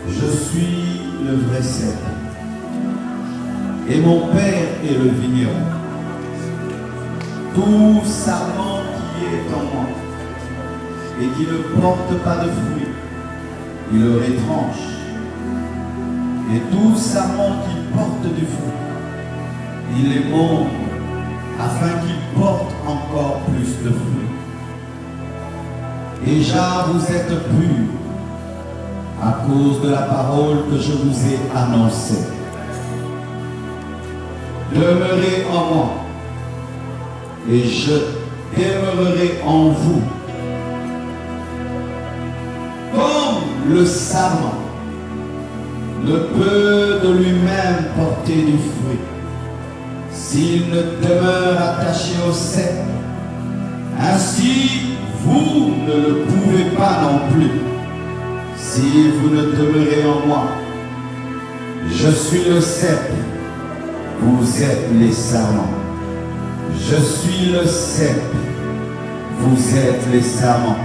Je suis le vrai cep, et mon Père est le vigneron. Tout sarment qui est en moi et qui ne porte pas de fruits, il le retranche. Et tout sarment qui porte du fruit, il les monte afin qu'il porte encore plus de fruits. Déjà vous êtes purs à cause de la parole que je vous ai annoncée. Demeurez en moi et je demeurerai en vous. Comme le sarment ne peut de lui-même porter du fruit s'il ne demeure attaché au cep, ainsi vous ne le pouvez pas non plus si vous ne demeurez en moi. Je suis le cep, vous êtes les sarments. Je suis le cep, vous êtes les sarments.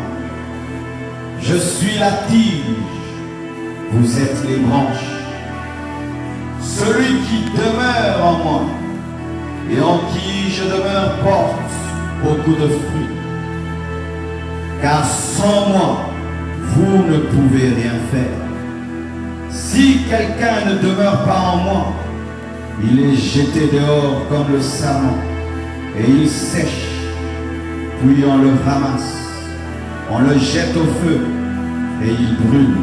Je suis la tige, vous êtes les branches. Celui qui demeure en moi et en qui je demeure porte beaucoup de fruits. Car sans moi, vous ne pouvez rien faire. Si quelqu'un ne demeure pas en moi, il est jeté dehors comme le sarment, et il sèche, puis on le ramasse, on le jette au feu, et il brûle.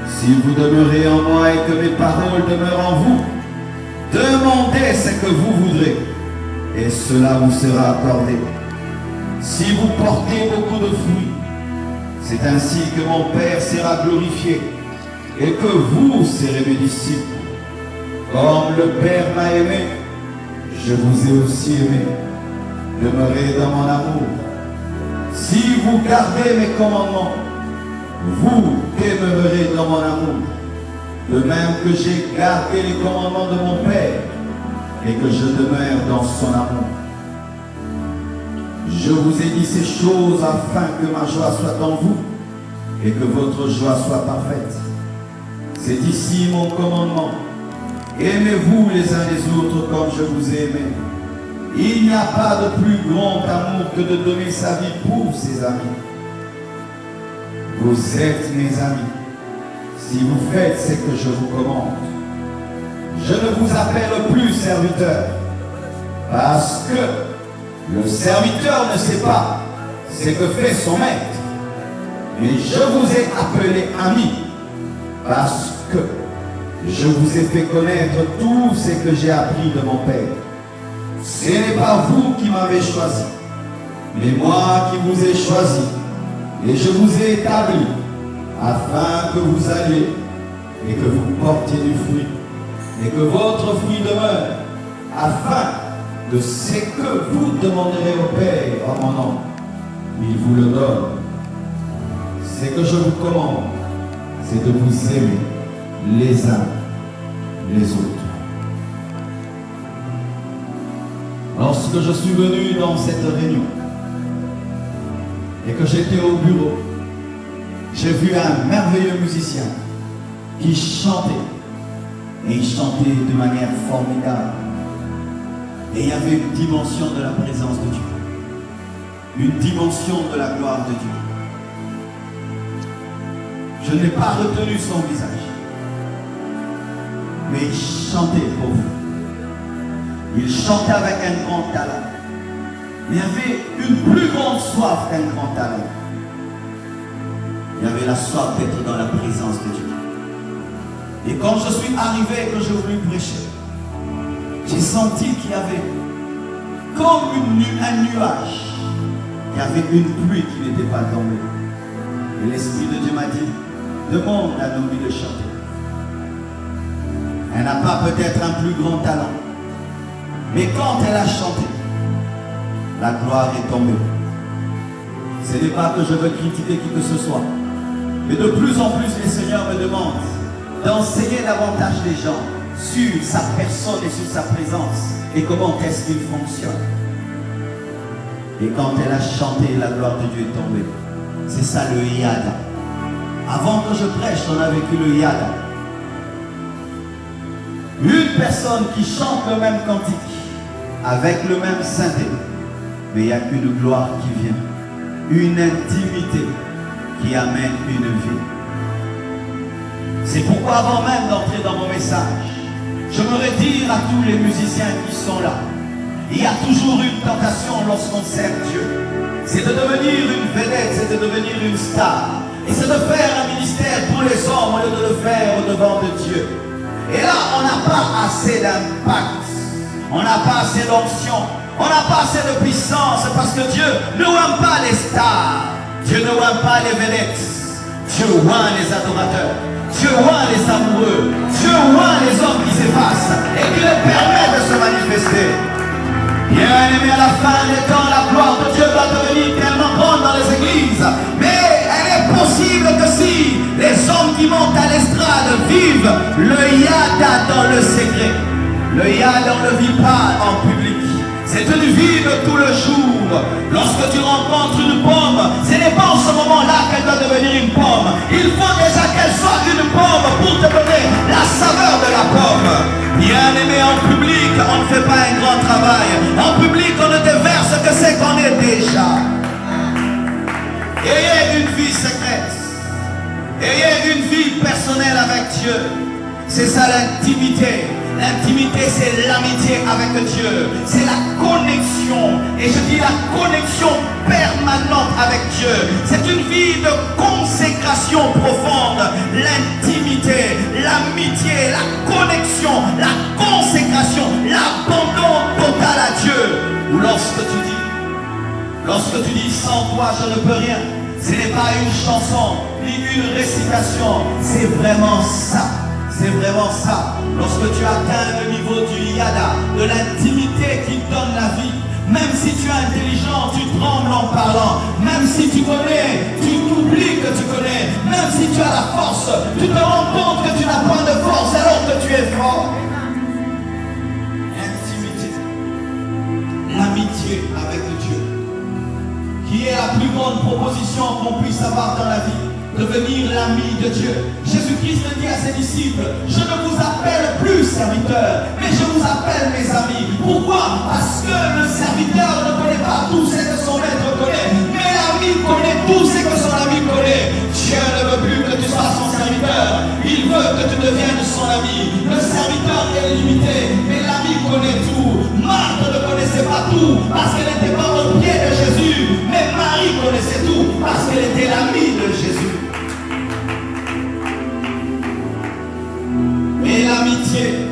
Si vous demeurez en moi et que mes paroles demeurent en vous, demandez ce que vous voudrez, et cela vous sera accordé. Si vous portez beaucoup de fruits, c'est ainsi que mon Père sera glorifié, et que vous serez mes disciples. Comme le Père m'a aimé, je vous ai aussi aimé. Demeurez dans mon amour. Si vous gardez mes commandements, vous demeurerez dans mon amour. De même que j'ai gardé les commandements de mon Père et que je demeure dans son amour. Je vous ai dit ces choses afin que ma joie soit en vous et que votre joie soit parfaite. C'est ici mon commandement. Aimez-vous les uns les autres comme je vous ai aimé. Il n'y a pas de plus grand amour que de donner sa vie pour ses amis. Vous êtes mes amis si vous faites ce que je vous commande. Je ne vous appelle plus serviteur, parce que le serviteur ne sait pas ce que fait son maître. Mais je vous ai appelé ami, parce que je vous ai fait connaître tout ce que j'ai appris de mon Père. Ce n'est pas vous qui m'avez choisi, mais moi qui vous ai choisi. Et je vous ai établi afin que vous alliez et que vous portiez du fruit et que votre fruit demeure, afin que ce que vous demanderez au Père en mon nom, il vous le donne. Ce que je vous commande, c'est de vous aimer les uns les autres. Lorsque je suis venu dans cette réunion et que j'étais au bureau, j'ai vu un merveilleux musicien qui chantait, et il chantait de manière formidable. Et il y avait une dimension de la présence de Dieu, une dimension de la gloire de Dieu. Je n'ai pas retenu son visage, mais il chantait pour vous. Il chantait avec un grand talent. Il y avait une plus grande soif qu'un grand talent. Il y avait la soif d'être dans la présence de Dieu. Et quand je suis arrivé et que je voulus prêcher, j'ai senti qu'il y avait comme un nuage. Il y avait une pluie qui n'était pas tombée. Et l'Esprit de Dieu m'a dit, demande à Noémie de chanter. Elle n'a pas peut-être un plus grand talent. Mais quand elle a chanté, la gloire est tombée. Ce n'est pas que je veux critiquer qui que ce soit. Mais de plus en plus, les seigneurs me demandent d'enseigner davantage les gens sur sa personne et sur sa présence et comment est-ce qu'il fonctionne. Et quand elle a chanté, la gloire de Dieu est tombée. C'est ça le yada. Avant que je prêche, on a vécu le yada. Une personne qui chante le même cantique, avec le même synthé, mais il n'y a qu'une gloire qui vient, une intimité qui amène une vie. C'est pourquoi avant même d'entrer dans mon message, j'aimerais dire à tous les musiciens qui sont là, il y a toujours une tentation lorsqu'on sert Dieu. C'est de devenir une vedette, c'est de devenir une star. Et c'est de faire un ministère pour les hommes au lieu de le faire au devant de Dieu. Et là, on n'a pas assez d'impact, on n'a pas assez d'onction, on n'a pas assez de puissance parce que Dieu ne aime pas les stars, Dieu ne aime pas les vedettes, Dieu aime les adorateurs, Dieu aime les amoureux, Dieu aime les hommes qui s'effacent et qui les permet de se manifester. Bien aimé, à la fin des temps, la gloire de Dieu va devenir tellement grande dans les églises. Mais elle est possible que si les hommes qui montent à l'estrade vivent le yada dans le secret. Le yada, on ne le vit pas en public. C'est une vie de tout le jour. Lorsque tu rencontres une pomme, ce n'est pas en ce moment-là qu'elle doit devenir une pomme. Il faut déjà qu'elle soit une pomme pour te donner la saveur de la pomme. Bien aimé, en public, on ne fait pas un grand travail. En public, on ne déverse que ce qu'on est déjà. Ayez une vie secrète. Ayez une vie personnelle avec Dieu. C'est ça l'intimité. L'intimité, c'est l'amitié avec Dieu. C'est la connexion. Et je dis la connexion permanente avec Dieu. C'est une vie de consécration profonde. L'intimité, l'amitié, la connexion, la consécration, l'abandon total à Dieu. Ou lorsque tu dis sans toi je ne peux rien, ce n'est pas une chanson ni une récitation, c'est vraiment ça. C'est vraiment ça. Lorsque tu atteins le niveau du yada, de l'intimité qui donne la vie, même si tu es intelligent, tu trembles en parlant, même si tu connais, tu t'oublies que tu connais, même si tu as la force, tu te rends compte que tu n'as pas de force alors que tu es fort. L'intimité, l'amitié avec Dieu, qui est la plus grande proposition qu'on puisse avoir dans la vie. Devenir l'ami de Dieu. Jésus-Christ dit à ses disciples, je ne vous appelle plus serviteurs, mais je vous appelle mes amis. Pourquoi? Parce que le serviteur ne connaît pas tout ce que son maître connaît, mais l'ami connaît tout ce que son ami connaît. Dieu ne veut plus que tu sois son serviteur, il veut que tu deviennes son ami. Le serviteur est limité, mais l'ami connaît tout. Marthe ne connaissait pas tout parce qu'elle n'était pas au pied de Jésus, mais Marie connaissait tout parce qu'elle était l'amie de Jésus. Et l'amitié,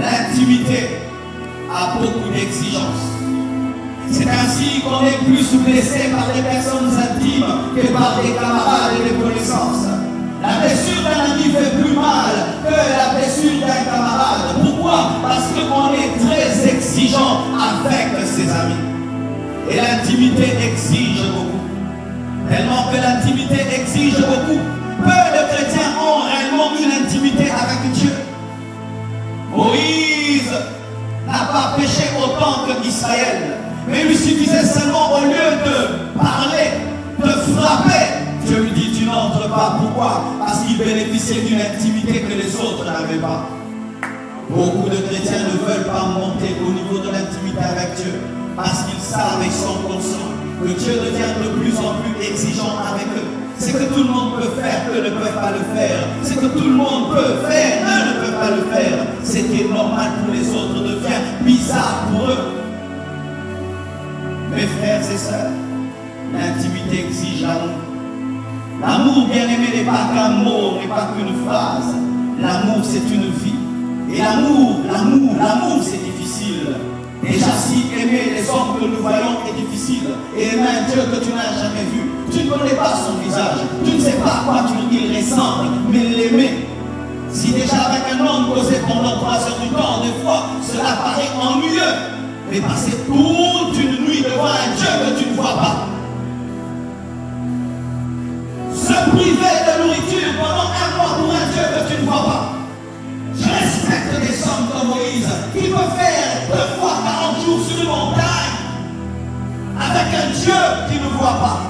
l'intimité a beaucoup d'exigences. C'est ainsi qu'on est plus blessé par des personnes intimes que par des camarades et des connaissances. La blessure d'un ami fait plus mal que la blessure d'un camarade. Pourquoi? Parce qu'on est très exigeant avec ses amis. Et l'intimité exige beaucoup. Tellement que l'intimité exige beaucoup. Peu de chrétiens ont réellement une intimité avec Dieu. Moïse n'a pas péché autant qu'Israël, mais il lui suffisait seulement, au lieu de parler, de frapper, Dieu lui dit tu n'entres pas. Pourquoi? Parce qu'il bénéficiait d'une intimité que les autres n'avaient pas. Beaucoup de chrétiens ne veulent pas monter au niveau de l'intimité avec Dieu parce qu'ils savent et sont conscients que Dieu devient de plus en plus exigeant avec eux. C'est que tout le monde peut faire, eux ne peuvent pas le faire. C'est que tout le monde peut faire, eux ne peuvent pas le faire. Ce qui est normal pour les autres devient bizarre pour eux. Mes frères et sœurs, l'intimité exige l'amour. L'amour, bien aimé, n'est pas qu'un mot, n'est pas qu'une phrase. L'amour, c'est une vie. Et l'amour, c'est difficile. Déjà, si aimer les hommes que nous voyons est difficile, et aimer un Dieu que tu n'as jamais vu, tu ne connais pas son visage, tu ne sais pas à quoi il ressemble, mais l'aimer. Si déjà avec un homme causé pendant 3 heures du temps, des fois, cela paraît ennuyeux, mais passer toute une nuit devant un Dieu que tu ne vois pas, se priver de nourriture pendant 1 mois pour un Dieu que tu ne vois pas. Je respecte des hommes comme Moïse qui peuvent faire 2 fois 40 jours sur une montagne avec un Dieu qui ne voit pas.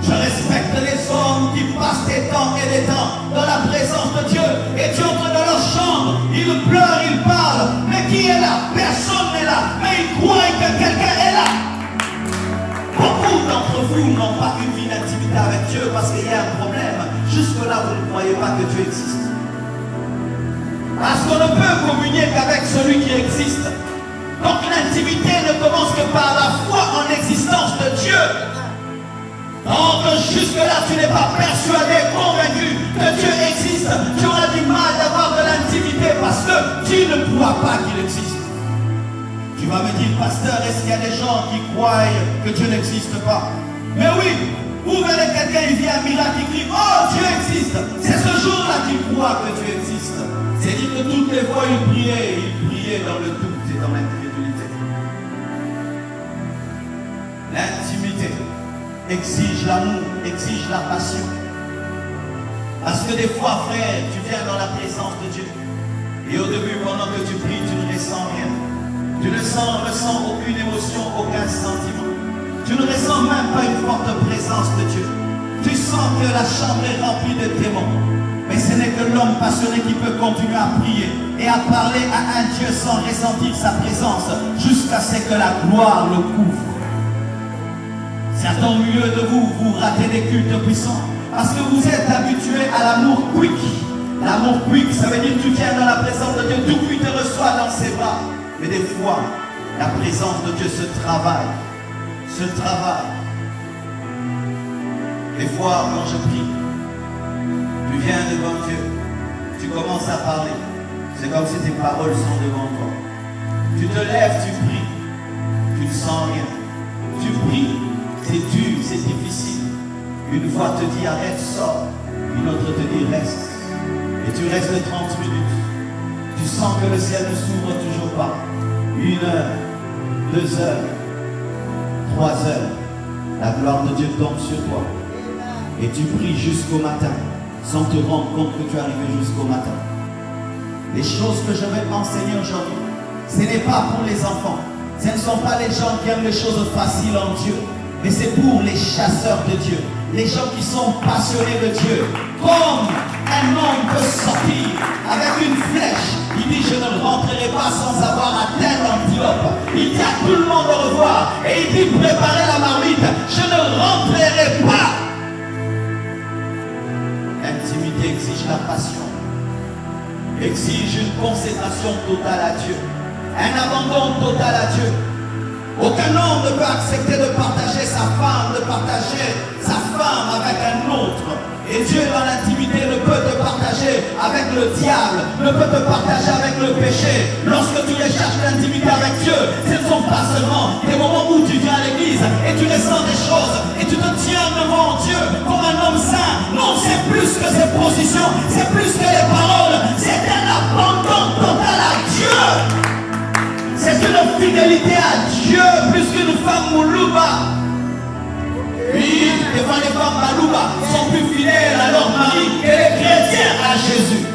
Je respecte les hommes qui passent des temps et des temps dans la présence de Dieu et Dieu entre dans leur chambre, ils pleurent, ils parlent, mais qui est là? Personne n'est là, mais ils croient que quelqu'un est là. Beaucoup d'entre vous n'ont pas une vie d'intimité avec Dieu parce qu'il y a un problème. Jusque-là, vous ne croyez pas que Dieu existe. Parce qu'on ne peut communier qu'avec celui qui existe. Donc l'intimité ne commence que par la foi en l'existence de Dieu. Donc jusque-là, tu n'es pas persuadé, convaincu que Dieu existe. Tu auras du mal d'avoir de l'intimité parce que tu ne crois pas qu'il existe. Tu vas me dire, pasteur, est-ce qu'il y a des gens qui croient que Dieu n'existe pas? Mais oui, vous verrez quelqu'un, il vit un miracle, il crie, oh, Dieu existe. C'est ce jour-là qu'il croit que Dieu existe. C'est-à-dire que toutes les fois, il priait dans le doute et dans l'incrédulité. L'intimité exige l'amour, exige la passion. Parce que des fois, frère, tu viens dans la présence de Dieu. Et au début, pendant que tu pries, tu ne ressens rien. Tu ne ressens aucune émotion, aucun sentiment. Tu ne ressens même pas une forte présence de Dieu. Tu sens que la chambre est remplie de démons. Mais ce n'est que l'homme passionné qui peut continuer à prier et à parler à un Dieu sans ressentir sa présence jusqu'à ce que la gloire le couvre. Certains au milieu de vous, vous ratez des cultes puissants parce que vous êtes habitués à l'amour quick. L'amour quick, ça veut dire que tu viens dans la présence de Dieu, tout cuit te reçoit dans ses bras. Mais des fois, la présence de Dieu se travaille. Des fois, quand je prie, tu viens devant Dieu, tu commences à parler. C'est comme si tes paroles sont devant toi. Tu te lèves, tu pries, tu ne sens rien. Tu pries, c'est dur, c'est difficile. Une voix te dit arrête, sors. Une autre te dit reste. Et tu restes 30 minutes. Tu sens que le ciel ne s'ouvre toujours pas. 1 heure, 2 heures, 3 heures. La gloire de Dieu tombe sur toi. Et tu pries jusqu'au matin, sans te rendre compte que tu es arrivé jusqu'au matin. Les choses que je vais enseigner aujourd'hui, ce n'est pas pour les enfants. Ce ne sont pas les gens qui aiment les choses faciles en Dieu. Mais c'est pour les chasseurs de Dieu. Les gens qui sont passionnés de Dieu. Comme un homme peut sortir avec une flèche. Il dit je ne rentrerai pas sans avoir atteint l'antilope. Il dit à tout le monde au revoir. Et il dit préparez la marmite. Je ne rentrerai pas. L'intimité exige la passion. Exige une consécration totale à Dieu. Un abandon total à Dieu. Aucun homme ne peut accepter de partager sa femme avec un autre. Et Dieu dans l'intimité ne peut te partager avec le diable, ne peut te partager avec le péché. Lorsque tu recherches l'intimité avec Dieu, ce ne sont pas seulement des moments où tu viens à l'église et tu ressens des choses et tu te tiens devant Dieu comme un homme saint. Non, c'est plus que ses positions, c'est plus que les paroles, c'est un abandon total à Dieu. C'est une fidélité à Dieu plus qu'une femme moulouba. Oui, devant les femmes malouba sont plus fidèles à leur mari que les chrétiens à Jésus.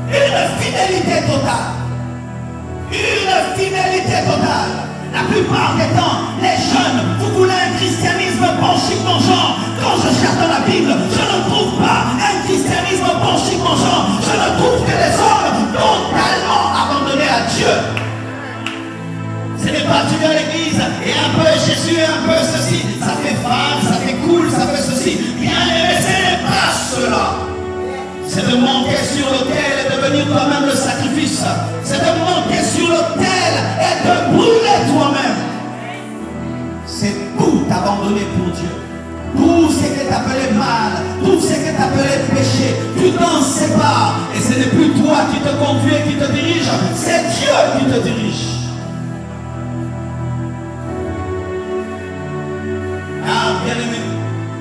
Une fidélité totale. Une fidélité totale. La plupart des temps, les jeunes, vous voulez un christianisme bon chic bon genre. Quand je cherche dans la Bible, je ne trouve pas un christianisme bon chic bon genre. Je ne trouve que des hommes totalement abandonnés à Dieu. Ce n'est pas tu viens à l'église et un peu Jésus, un peu ceci. Ça fait fun, ça fait cool, ça fait ceci. Bien aimé, ce n'est pas cela. C'est de monter sur l'autel et de devenir toi-même le sacrifice. C'est de monter sur l'autel et de brûler toi-même. C'est tout abandonner pour Dieu. Tout ce qui est appelé mal, tout ce qui est appelé péché, tu t'en sépares. Et ce n'est plus toi qui te conduis et qui te dirige, c'est Dieu qui te dirige. Ah, bien aimé,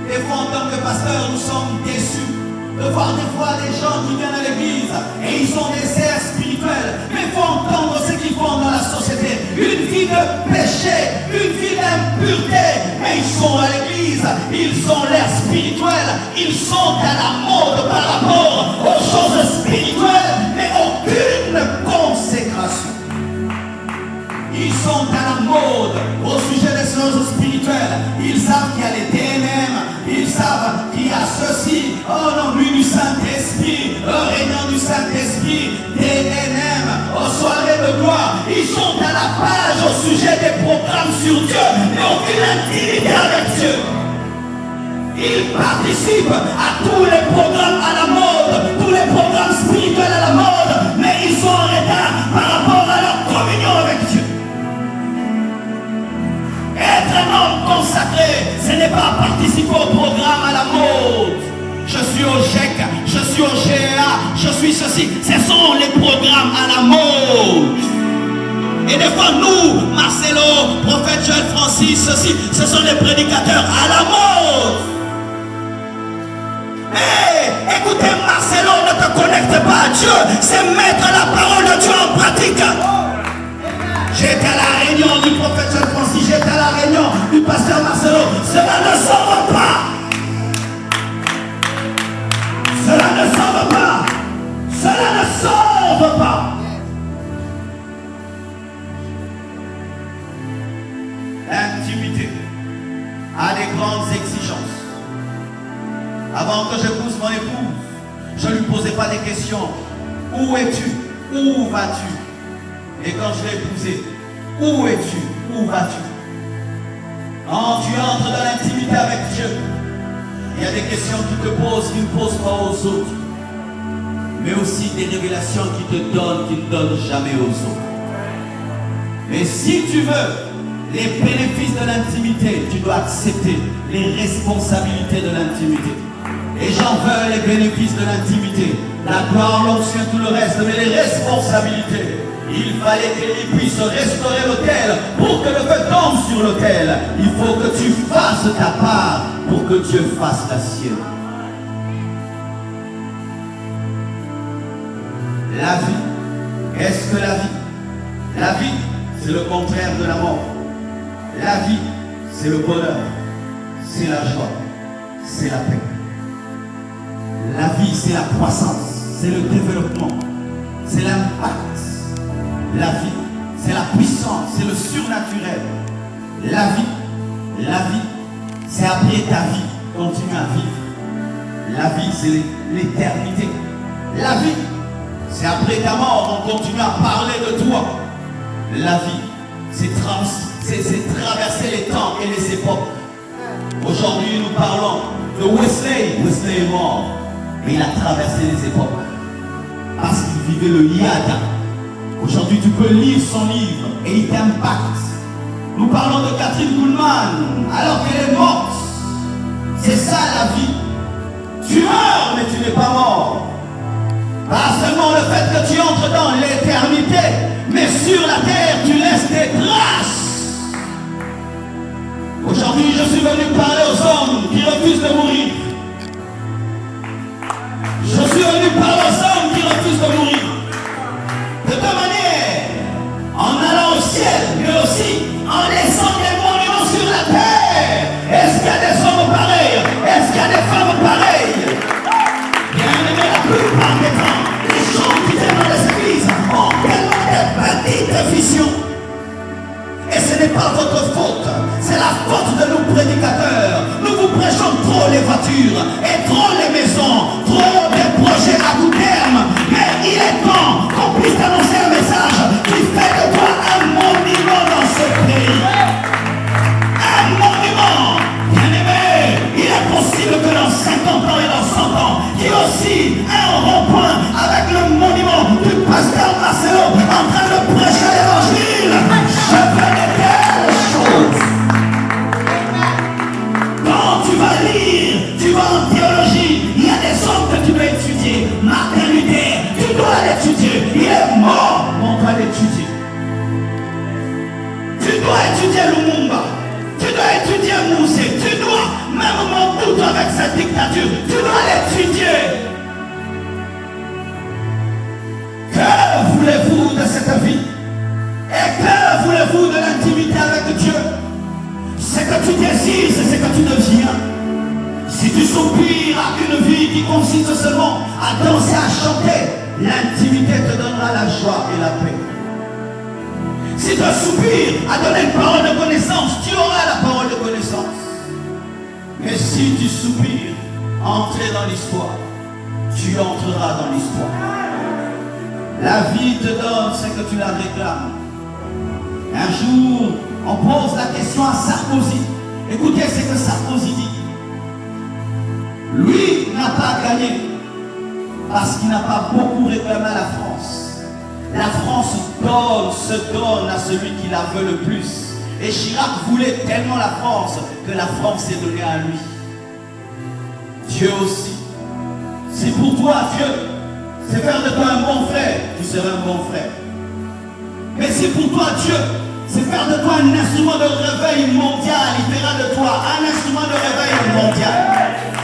des fois en tant que pasteur, nous sommes déçus de voir des fois des gens qui viennent à l'église et ils ont des airs spirituels, mais il faut entendre ce qu'ils font dans la société. Une vie de péché, une vie d'impureté, mais ils sont à l'église, ils ont l'air spirituel, ils sont à la mode par rapport aux choses spirituelles, mais aucune consécration. Ils sont à la mode au sujet des choses spirituelles. Ils savent qu'il y a les TNM, ils savent qu'il y a ceci, oh non, nuit du Saint-Esprit, réunion du Saint-Esprit, TNM, aux soirées de gloire. Ils sont à la page au sujet des programmes sur Dieu, mais aucune intimité avec Dieu. Ils participent à tous les programmes à la mode, tous les programmes spirituels à la mode, mais ils sont en retard par rapport à leur communion avec Dieu. Être un homme consacré, ce n'est pas participer au programme à la mode. Je suis au GEC, je suis au GEA, je suis ceci. Ce sont les programmes à la mode. Et des fois, nous, Marcelo, prophète Joël Francis, ceci, ce sont les prédicateurs à la mode. Mais écoutez, Marcelo, ne te connecte pas à Dieu, c'est mettre la parole de Dieu en pratique. J'étais à la réunion du prophète Joël Francis, j'étais à la réunion du pasteur Marcelo. Cela ne sauve pas. Cela ne sauve pas. Cela ne sauve pas. L'intimité a des grandes exigences. Avant que j'épouse mon épouse, je ne lui posais pas des questions. Où es-tu? Où vas-tu? Et quand je l'ai épousée, où es-tu? Où vas-tu? Quand tu entres dans l'intimité avec Dieu, il y a des questions qui te posent, qui ne posent pas aux autres. Mais aussi des révélations qui te donnent, qui ne donnent jamais aux autres. Mais si tu veux les bénéfices de l'intimité, tu dois accepter les responsabilités de l'intimité. Et j'en veux les bénéfices de l'intimité, la gloire, l'onction, tout le reste, mais les responsabilités. Il fallait qu'il puisse restaurer l'autel pour que le feu tombe sur l'autel. Il faut que tu fasses ta part pour que Dieu fasse la sienne. La vie, qu'est-ce que la vie? La vie, c'est le contraire de la mort. La vie, c'est le bonheur, c'est la joie, c'est la paix. La vie, c'est la croissance, c'est le développement, c'est l'impact. La vie, c'est la puissance, c'est le surnaturel. La vie, c'est après ta vie, continue à vivre. La vie, c'est l'éternité. La vie, c'est après ta mort, on continue à parler de toi. La vie, c'est traverser les temps et les époques. Aujourd'hui, nous parlons de Wesley. Wesley est mort, mais il a traversé les époques parce qu'il vivait le yada. Aujourd'hui, tu peux lire son livre et il t'impacte. Nous parlons de Catherine Kuhlman alors qu'elle est morte. C'est ça la vie. Tu meurs, mais tu n'es pas mort. Pas seulement le fait que tu entres dans l'éternité, mais sur la terre, tu laisses des traces. Aujourd'hui, je suis venu parler aux hommes qui refusent de mourir. Je suis venu parler aux hommes qui refusent de mourir. De deux manières, en allant au ciel, mais aussi en laissant des monuments sur la terre. Est-ce qu'il y a des hommes pareils? Est-ce qu'il y a des femmes pareilles? Bien aimé, la plupart des temps, les gens qui viennent dans les églises ont tellement de petites visions. Et ce n'est pas votre faute, c'est la faute de nos prédicateurs. Nous vous prêchons trop les voitures et trop les maisons, trop des projets à court terme. Mais il est temps qu'on puisse annoncer un message qui fait de toi un monument dans ce pays. Un monument. Bien aimé, il est possible que dans 50 ans et dans 100 ans, il y ait aussi un rond-point avec le monument du pasteur Marcelo en train de prêcher l'évangile. Je fais des belles choses. Quand tu vas lire, tu vas en théologie, il y a des hommes que tu dois étudier. Martin Luther, tu dois l'étudier. Il est mort, mais on doit l'étudier. Tu dois étudier Lumumba. Tu dois étudier Moussé. Tu dois, même Mobutu avec sa dictature, tu dois l'étudier. Que voulez-vous de cette vie? Et que voulez-vous de l'intimité avec Dieu? Ce que tu désires, c'est ce que tu deviens. Si tu soupires à une vie qui consiste seulement à danser, à chanter, l'intimité te donnera la joie et la paix. Si tu soupires à donner une parole de connaissance, tu auras la parole de connaissance. Mais si tu soupires à entrer dans l'histoire, tu entreras dans l'histoire. La vie te donne ce que tu la réclames. Un jour, on pose la question à Sarkozy. Écoutez ce que Sarkozy dit. Lui n'a pas gagné parce qu'il n'a pas beaucoup réclamé à la France. La France se donne à celui qui la veut le plus. Et Chirac voulait tellement la France que la France s'est donnée à lui. Dieu aussi. Si pour toi, Dieu, c'est faire de toi un bon frère, tu seras un bon frère. Mais si pour toi, Dieu, c'est faire de toi un instrument de réveil mondial, il fera de toi un instrument de réveil mondial.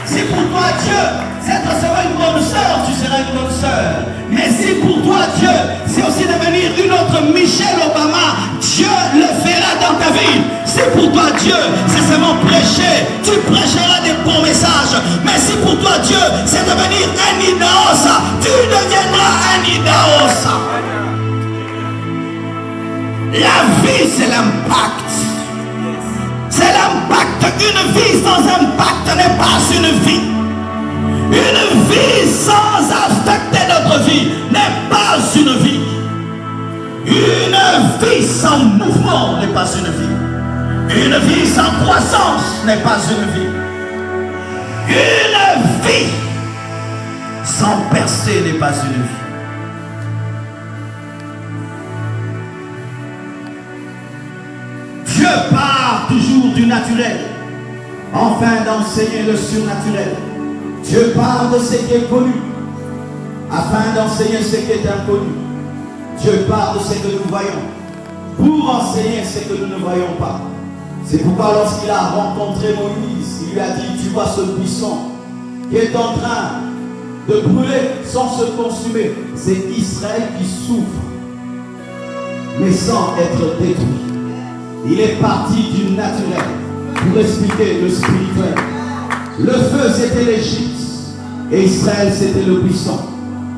Si pour toi, Dieu, c'est de recevoir une bonne sœur, tu seras une bonne sœur. Mais si pour toi, Dieu, c'est aussi devenir une autre Michelle Obama, Dieu le fera dans ta vie. Si pour toi, Dieu, c'est seulement prêcher, tu prêcheras des bons messages. Mais si pour toi, Dieu, c'est devenir un Idaos, tu deviendras un Idaos. La vie, c'est l'impact. C'est l'impact. Une vie sans impact n'est pas une vie. Une vie sans affecter notre vie n'est pas une vie. Une vie sans mouvement n'est pas une vie. Une vie sans croissance n'est pas une vie. Une vie sans percée n'est pas une vie. Dieu part toujours du naturel, afin d'enseigner le surnaturel. Dieu part de ce qui est connu, afin d'enseigner ce qui est inconnu. Dieu part de ce que nous voyons, pour enseigner ce que nous ne voyons pas. C'est pourquoi lorsqu'il a rencontré Moïse, il lui a dit, tu vois ce buisson qui est en train de brûler sans se consumer. C'est Israël qui souffre, mais sans être détruit. Il est parti du naturel pour expliquer le spirituel. Le feu, c'était l'Égypte, et Israël, c'était le buisson.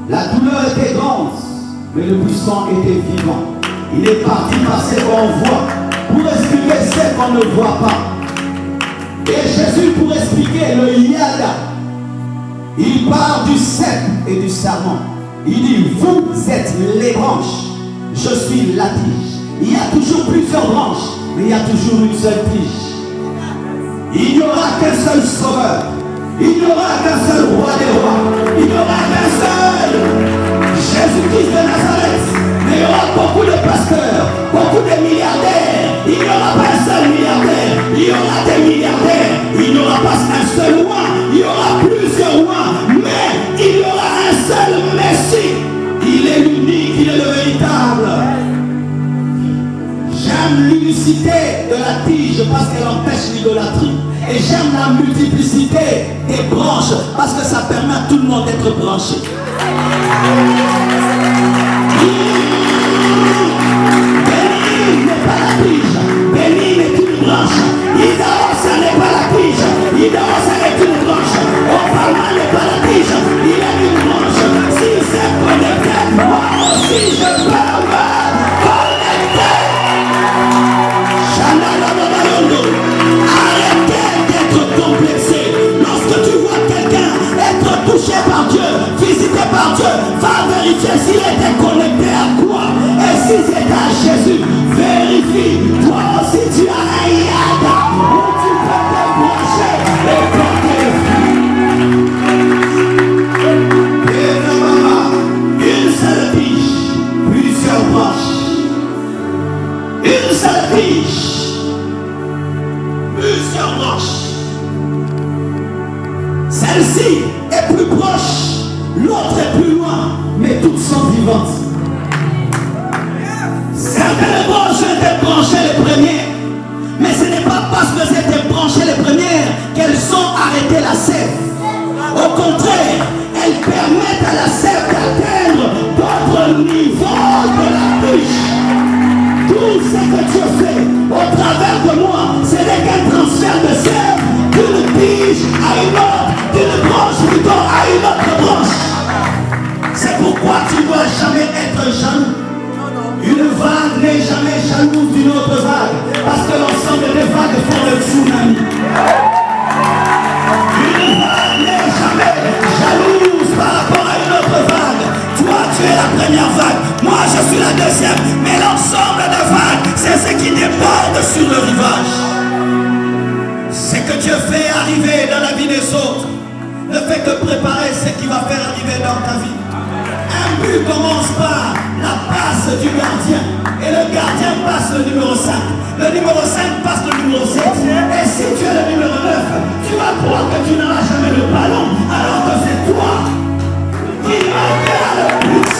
La douleur était grande, mais le buisson était vivant. Il est parti par ce qu'on voit pour expliquer ce qu'on ne voit pas. Et Jésus, pour expliquer le yada, il part du cep et du serment. Il dit, vous êtes les branches, je suis la tige. Il y a toujours plusieurs branches, mais il y a toujours une seule tige. Il n'y aura qu'un seul sauveur. Il n'y aura qu'un seul roi des rois. Il n'y aura qu'un seul Jésus-Christ de Nazareth. Mais il y aura beaucoup de pasteurs, beaucoup de milliardaires. Il n'y aura pas un seul milliardaire. Il y aura des milliardaires. Il n'y aura pas un seul roi. Il y aura plusieurs rois. Mais il y aura un seul Messie. Il est l'unique, il est le véritable. J'aime l'unicité de la tige parce qu'elle empêche l'idolâtrie. Et j'aime la multiplicité des branches parce que ça permet à tout le monde d'être branché. Béni n'est pas la tige, béni n'est une branche. Idaos, ça n'est pas la tige, Idaos, ça n'est une branche. Obama n'est pas la tige, il est une branche. Si c'est connecté, moi aussi je peux me connecter. Arrêtez d'être complexé. Lorsque tu vois quelqu'un être touché par Dieu, visité par Dieu, va vérifier s'il était connecté à quoi. Et si c'était à Jésus, vérifie. Toi aussi tu as un yada où tu peux te brancher et porter le fruit. Une seule tige, plusieurs branches. Une seule tige, plusieurs branches. Celle-ci est plus proche, l'autre est plus loin, mais toutes sont vivantes. Certaines branches étaient branchées les premières, mais ce n'est pas parce que c'était branché les premières qu'elles ont arrêté la sève. Au contraire, elles permettent à la sève d'atteindre d'autres niveaux de la tige. Tout ce que Dieu fait au travers de moi, ce n'est qu'un transfert de sève d'une tige à une autre, d'une branche plutôt à une autre branche. C'est pourquoi tu ne dois jamais être jaloux. Une vague n'est jamais jalouse d'une autre vague, parce que l'ensemble des vagues font le tsunami. Une vague n'est jamais jalouse par rapport à une autre vague. Toi, tu es la première vague, moi je suis la deuxième, mais l'ensemble des vagues, c'est ce qui déborde sur le rivage. C'est que Dieu fait arriver dans la vie des autres, ne fait que préparer ce qui va faire arriver dans ta vie. Un but commence par la passe du gardien, et le gardien passe le numéro 5. Le numéro 5 passe le numéro 7. Et si tu es le numéro 9, tu vas croire que tu n'auras jamais le ballon, alors que c'est toi qui vas faire le plus.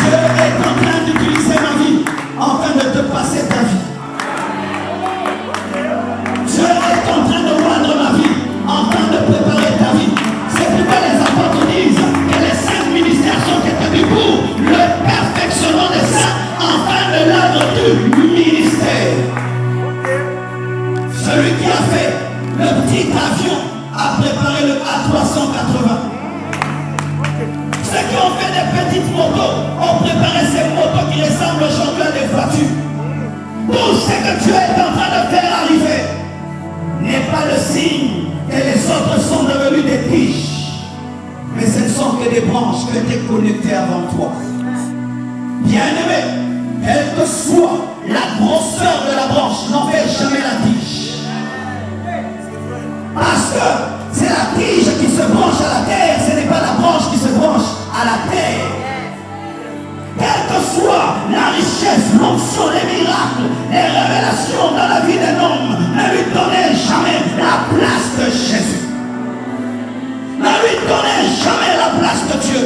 Dieu est en train d'utiliser ma vie, en train de te passer ta vie. Dieu est en train de moindre ma vie, en train de préparer ta vie. C'est pourquoi les apôtres disent que les 5 ministères sont établis pour le perfectionnement des saints en fin de l'œuvre du ministère. Celui qui a fait le petit avion a préparé le A380. Ceux qui ont fait des petites motos ont préparé ces motos qui ressemblent aujourd'hui à des voitures. Tout ce que Dieu est en train de faire arriver n'est pas le signe que les autres sont devenus des tiges, mais ce ne sont que des branches qui étaient connectées avant toi. Bien-aimé, quelle que soit la grosseur de la branche, n'en fais jamais la tige. Parce que c'est la tige qui se branche à la terre, ce n'est pas la branche qui se branche à la terre. Quelle que soit la richesse, l'onction, les miracles, les révélations dans la vie d'un homme, ne lui donnez jamais la place de Jésus. Ne lui donnez jamais la place de Dieu.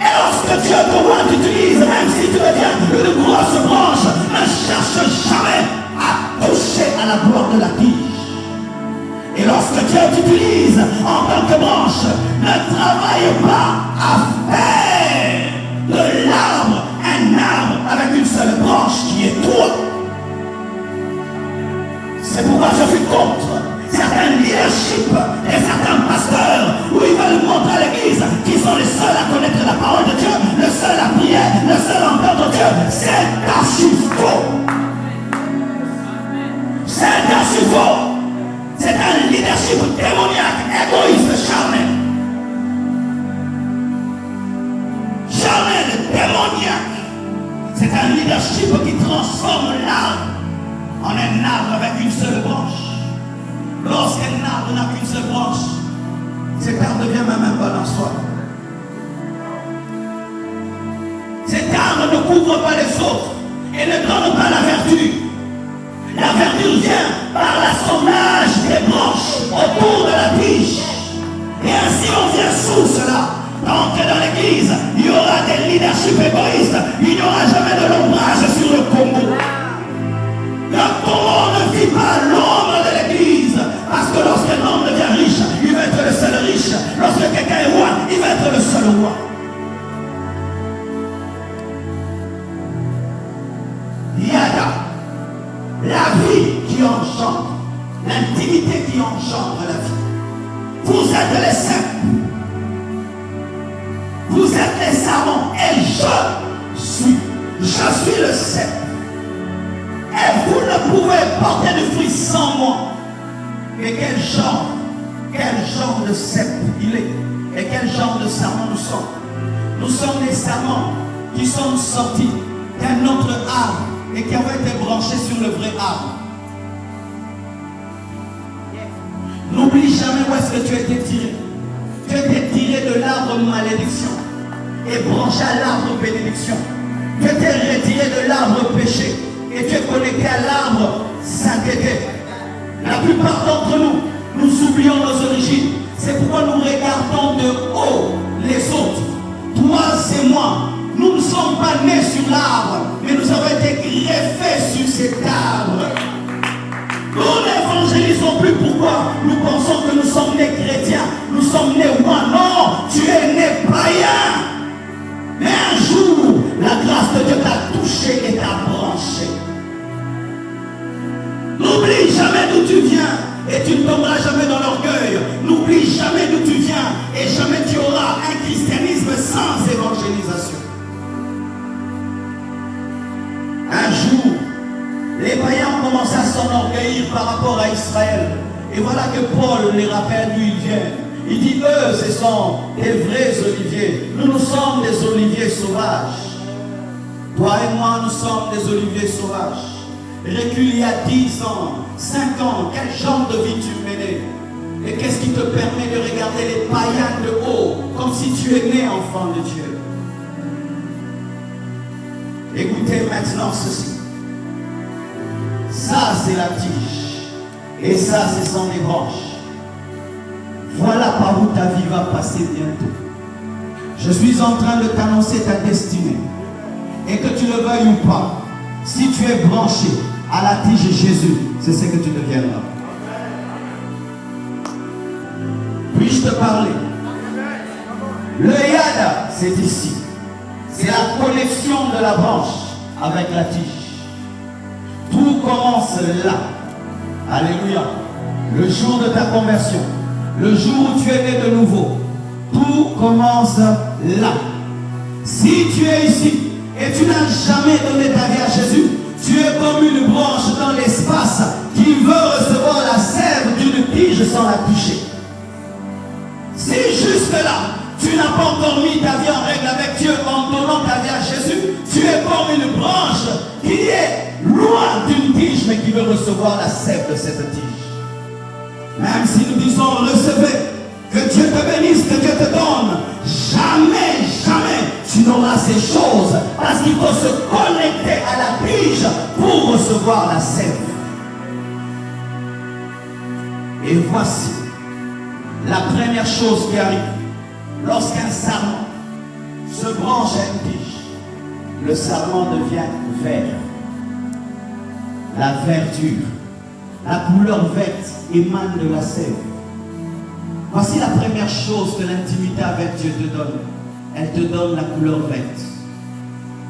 Et lorsque Dieu te voit, t'utilise, même si tu deviens une grosse branche, ne cherche jamais à toucher à la gloire de la tige. Et lorsque Dieu t'utilise en tant que branche, ne travaille pas à faire de l'arbre un arbre avec une seule branche qui est toi. C'est pourquoi je suis contre certains leaderships et certains pasteurs où ils veulent montrer à l'église qu'ils sont les seuls à connaître la parole de Dieu, le seul à prier, le seul à entendre Dieu. C'est archi faux. C'est archi faux. C'est un leadership démoniaque, égoïste, charnel. Charnel, démoniaque. C'est un leadership qui transforme l'arbre en un arbre avec une seule branche. Lorsqu'un arbre n'a qu'une seule branche, cet arbre devient même un balançoire. Cet arbre ne couvre pas les autres et ne donne pas la vertu. La verdure vient par l'assemblage des branches autour de la tige. Et ainsi on vient sous cela. Donc dans l'église, il y aura des leaderships égoïstes. Il n'y aura jamais de l'ombrage sur le Congo. Le Congo ne vit pas l'ombre de l'église. Parce que lorsqu'un homme devient riche, il va être le seul riche. Lorsque quelqu'un est roi, il va être le seul roi. Yada. La vie qui engendre, l'intimité qui engendre la vie. Vous êtes les saints. Vous êtes les savants. Et je suis le cep. Et vous ne pouvez porter de fruits sans moi. Mais quel genre de cep il est? Et quel genre de serment nous sommes? Nous sommes des serments qui sont sortis d'un autre arbre et qui ont été branchés sur le vrai arbre. N'oublie jamais où est-ce que tu as été tiré. Tu as été tiré de l'arbre malédiction et branché à l'arbre bénédiction. Tu as été retiré de l'arbre péché et tu es connecté à l'arbre sainteté. La plupart d'entre nous, nous oublions nos origines. C'est pourquoi nous regardons de haut les autres. Toi et moi, nous ne sommes pas nés sur l'arbre, mais nous avons été greffés sur cet arbre. Nous n'évangélisons plus. Pourquoi? Nous pensons que nous sommes nés chrétiens, nous sommes nés rois. Non, tu es né païen. Mais un jour, la grâce de Dieu t'a touché et t'a branché. N'oublie jamais d'où tu viens et tu ne tomberas jamais dans l'orgueil. N'oublie jamais d'où tu viens et jamais tu auras un christianisme sans évangélisation. s'enorgueillir par rapport à Israël. Et voilà que Paul les rappelle d'où ils viennent. Il dit, eux, ce sont des vrais oliviers. Nous sommes des oliviers sauvages. Toi et moi, nous sommes des oliviers sauvages. Recule il y a 10 ans, 5 ans, quel genre de vie tu menais? Et qu'est-ce qui te permet de regarder les païens de haut, comme si tu es né enfant de Dieu? Écoutez maintenant ceci. Ça, c'est la tige. Et ça, ce sont les branches. Voilà par où ta vie va passer bientôt. Je suis en train de t'annoncer ta destinée. Et que tu le veuilles ou pas, si tu es branché à la tige Jésus, c'est ce que tu deviendras. Puis-je te parler? Le yada, c'est ici. C'est la connexion de la branche avec la tige. Tout commence là. Alléluia. Le jour de ta conversion, le jour où tu es né de nouveau, tout commence là. Si tu es ici et tu n'as jamais donné ta vie à Jésus, tu es comme une branche dans l'espace qui veut recevoir la sève d'une tige sans la toucher. Si jusque-là, tu n'as pas encore mis ta vie en règle avec Dieu en donnant ta vie à Jésus, tu es comme une branche qui est loin d'une tige mais qui veut recevoir la sève de cette tige. Même si nous disons recevez, que Dieu te bénisse, que Dieu te donne, jamais, jamais tu n'auras ces choses parce qu'il faut se connecter à la tige pour recevoir la sève. Et voici la première chose qui arrive lorsqu'un sarment se branche à une tige. Le sarment devient vert. La verdure, la couleur verte émane de la sève. Voici la première chose que l'intimité avec Dieu te donne. Elle te donne la couleur verte.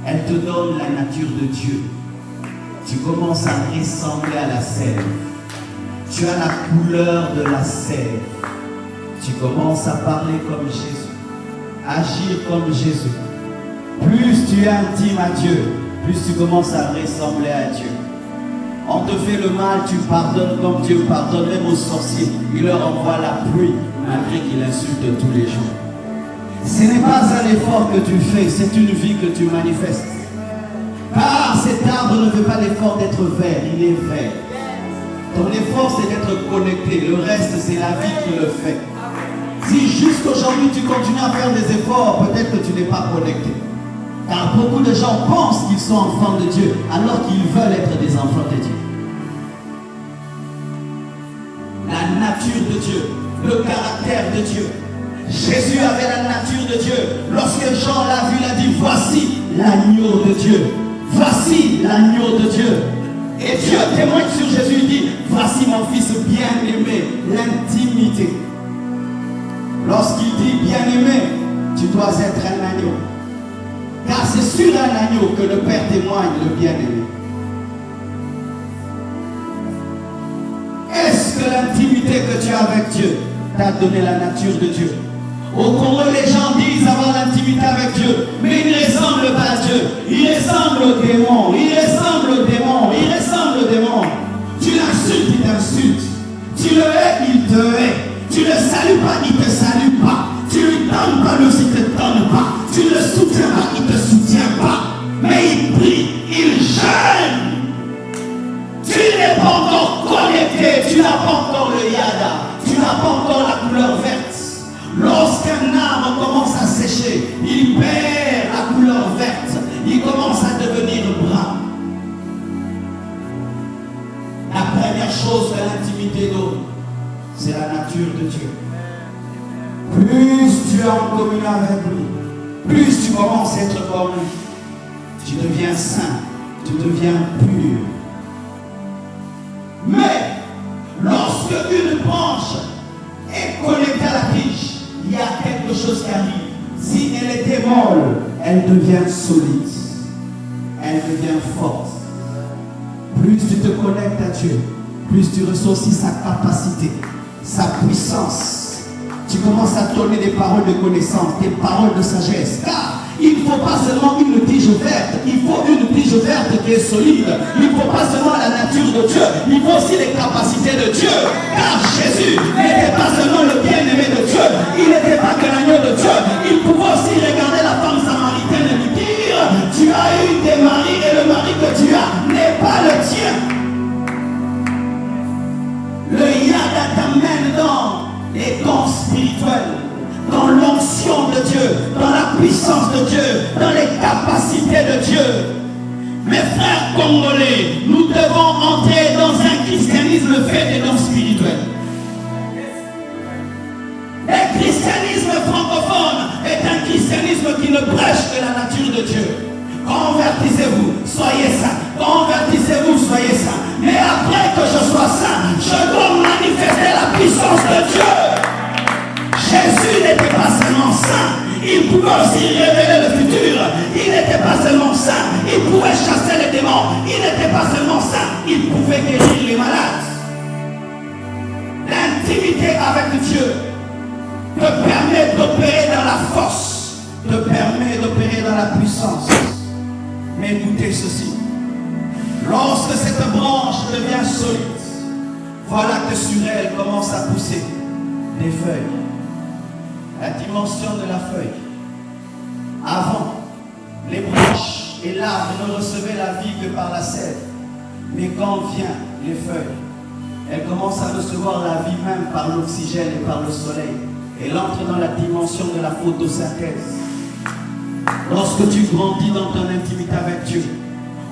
Elle te donne la nature de Dieu. Tu commences à ressembler à la sève. Tu as la couleur de la sève. Tu commences à parler comme Jésus. Agir comme Jésus. Plus tu es intime à Dieu, plus tu commences à ressembler à Dieu. On te fait le mal, tu pardonnes comme Dieu pardonne. Même aux sorciers, il leur envoie la pluie malgré qu'ils insultent tous les jours. Ce n'est pas un effort que tu fais, c'est une vie que tu manifestes. Car cet arbre ne fait pas l'effort d'être vert, il est vert. Ton effort c'est d'être connecté, le reste c'est la vie qui le fait. Si jusqu'aujourd'hui tu continues à faire des efforts, peut-être que tu n'es pas connecté. Car beaucoup de gens pensent qu'ils sont enfants de Dieu alors qu'ils veulent être des enfants de Dieu. La nature de Dieu, le caractère de Dieu. Jésus avait la nature de Dieu. Lorsque Jean l'a vu, il a dit, voici l'agneau de Dieu. Voici l'agneau de Dieu. Et Dieu témoigne sur Jésus, il dit, voici mon fils bien-aimé, l'intimité. Lorsqu'il dit bien-aimé, tu dois être un agneau. Car c'est sur un agneau que le Père témoigne le bien-aimé. Est-ce que l'intimité que tu as avec Dieu t'a donné la nature de Dieu? Au Congo, les gens disent avoir l'intimité avec Dieu, mais ils ne ressemblent pas à Dieu. Ils ressemblent au démon, ils ressemblent au démon, ils ressemblent au démon. Tu l'insultes, il t'insulte. Tu le hais, il te hait. Tu ne le salues pas, il ne te salue pas. Tu lui donnes pas, lui aussi ne te donne pas. Tu ne le soutiens pas, il ne te soutient pas. Mais il prie, il jeûne. Tu n'es pas encore connecté, tu n'as pas encore le yada, tu n'as pas encore la couleur verte. Lorsqu'un arbre commence à sécher, il perd la couleur verte, il commence à devenir brun. La première chose que l'intimité donne, c'est la nature de Dieu. Plus tu es en communion avec lui, plus tu commences à être comme lui. Tu deviens saint, tu deviens pur. Mais lorsque une branche est connectée à la tige, il y a quelque chose qui arrive. Si elle était molle, elle devient solide. Elle devient forte. Plus tu te connectes à Dieu, plus tu reçois aussi sa capacité, sa puissance. Tu commences à donner des paroles de connaissance, des paroles de sagesse. Car Il ne faut pas seulement une tige verte, il faut une tige verte qui est solide. Il ne faut pas seulement la nature de Dieu, il faut aussi les capacités de Dieu. Car Jésus n'était pas seulement le bien-aimé de Dieu, il n'était pas que l'agneau de Dieu. Il pouvait aussi regarder la femme samaritaine et lui dire, tu as eu des maris et le mari que tu as n'est pas le tien. Le yada t'amène dans les dons spirituels, dans l'onction de Dieu, dans la puissance de Dieu, dans les capacités de Dieu. Mes frères congolais, nous devons entrer dans un christianisme fait des dons spirituels. Le christianisme francophone est un christianisme qui ne prêche que la nature de Dieu. Convertissez-vous, soyez saints. Convertissez-vous, soyez saints. Mais après que je sois saint, je dois manifester la puissance de Dieu. Jésus n'était pas seulement saint, il pouvait aussi révéler le futur. Il n'était pas seulement saint, il pouvait chasser les démons. Il n'était pas seulement saint, il pouvait guérir les malades. L'intimité avec Dieu te permet d'opérer dans la force, te permet d'opérer dans la puissance. Mais écoutez ceci, lorsque cette branche devient solide, voilà que sur elle commence à pousser des feuilles. La dimension de la feuille. Avant, les branches et l'arbre ne recevaient la vie que par la sève. Mais quand vient les feuilles, elles commencent à recevoir la vie même par l'oxygène et par le soleil. Elle entre dans la dimension de la photosynthèse. Lorsque tu grandis dans ton intimité avec Dieu,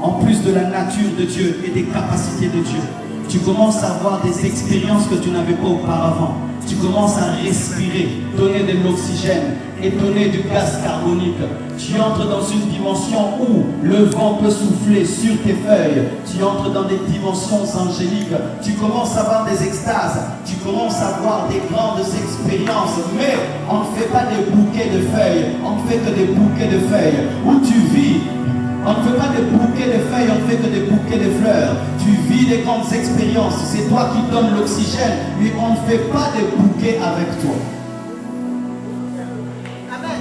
en plus de la nature de Dieu et des capacités de Dieu, tu commences à avoir des expériences que tu n'avais pas auparavant. Tu commences à respirer, donner de l'oxygène et donner du gaz carbonique. Tu entres dans une dimension où le vent peut souffler sur tes feuilles. Tu entres dans des dimensions angéliques. Tu commences à avoir des extases. Tu commences à avoir des grandes expériences. Mais on ne fait pas des bouquets de feuilles. On ne fait que des bouquets de feuilles. Où tu vis, on ne fait pas des bouquets de feuilles, on ne fait que des bouquets de fleurs. Tu vis des grandes expériences. C'est toi qui donnes l'oxygène, mais on ne fait pas des bouquets avec toi. Amen.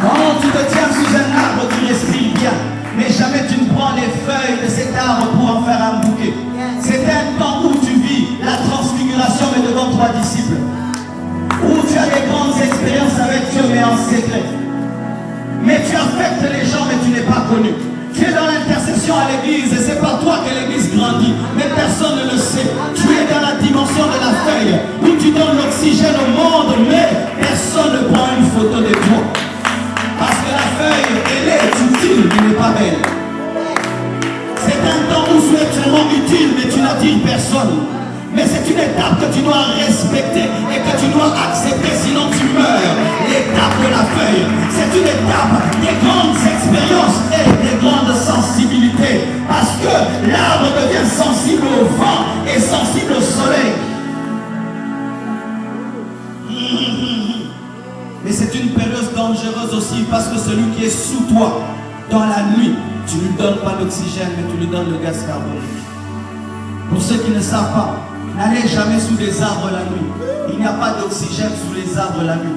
Quand tu te tiens sous un arbre, tu respires bien. Mais jamais tu ne prends les feuilles de cet arbre pour en faire un bouquet. C'est un temps où tu vis la transfiguration, mais devant trois disciples. Où tu as des grandes expériences avec Dieu, mais en secret. Mais tu affectes les gens, mais tu n'es pas connu. Tu es dans l'intercession à l'église et c'est par toi que l'église grandit. Mais personne ne le sait. Tu es dans la dimension de la feuille où tu donnes l'oxygène au monde, mais personne ne prend une photo de toi. Parce que la feuille, elle est utile, mais n'est pas belle. C'est un temps où tu es tellement utile, mais tu n'attires personne. Mais c'est une étape que tu dois respecter et que tu dois accepter, sinon tu meurs. L'étape de la feuille, c'est une étape des grandes expériences et des grandes sensibilités. Parce que l'arbre devient sensible au vent et sensible au soleil. Mais c'est une période dangereuse aussi parce que celui qui est sous toi dans la nuit, tu ne lui donnes pas d'oxygène, mais tu lui donnes le gaz carbonique. Pour ceux qui ne savent pas, n'allez jamais sous des arbres la nuit. Il n'y a pas d'oxygène sous les arbres la nuit.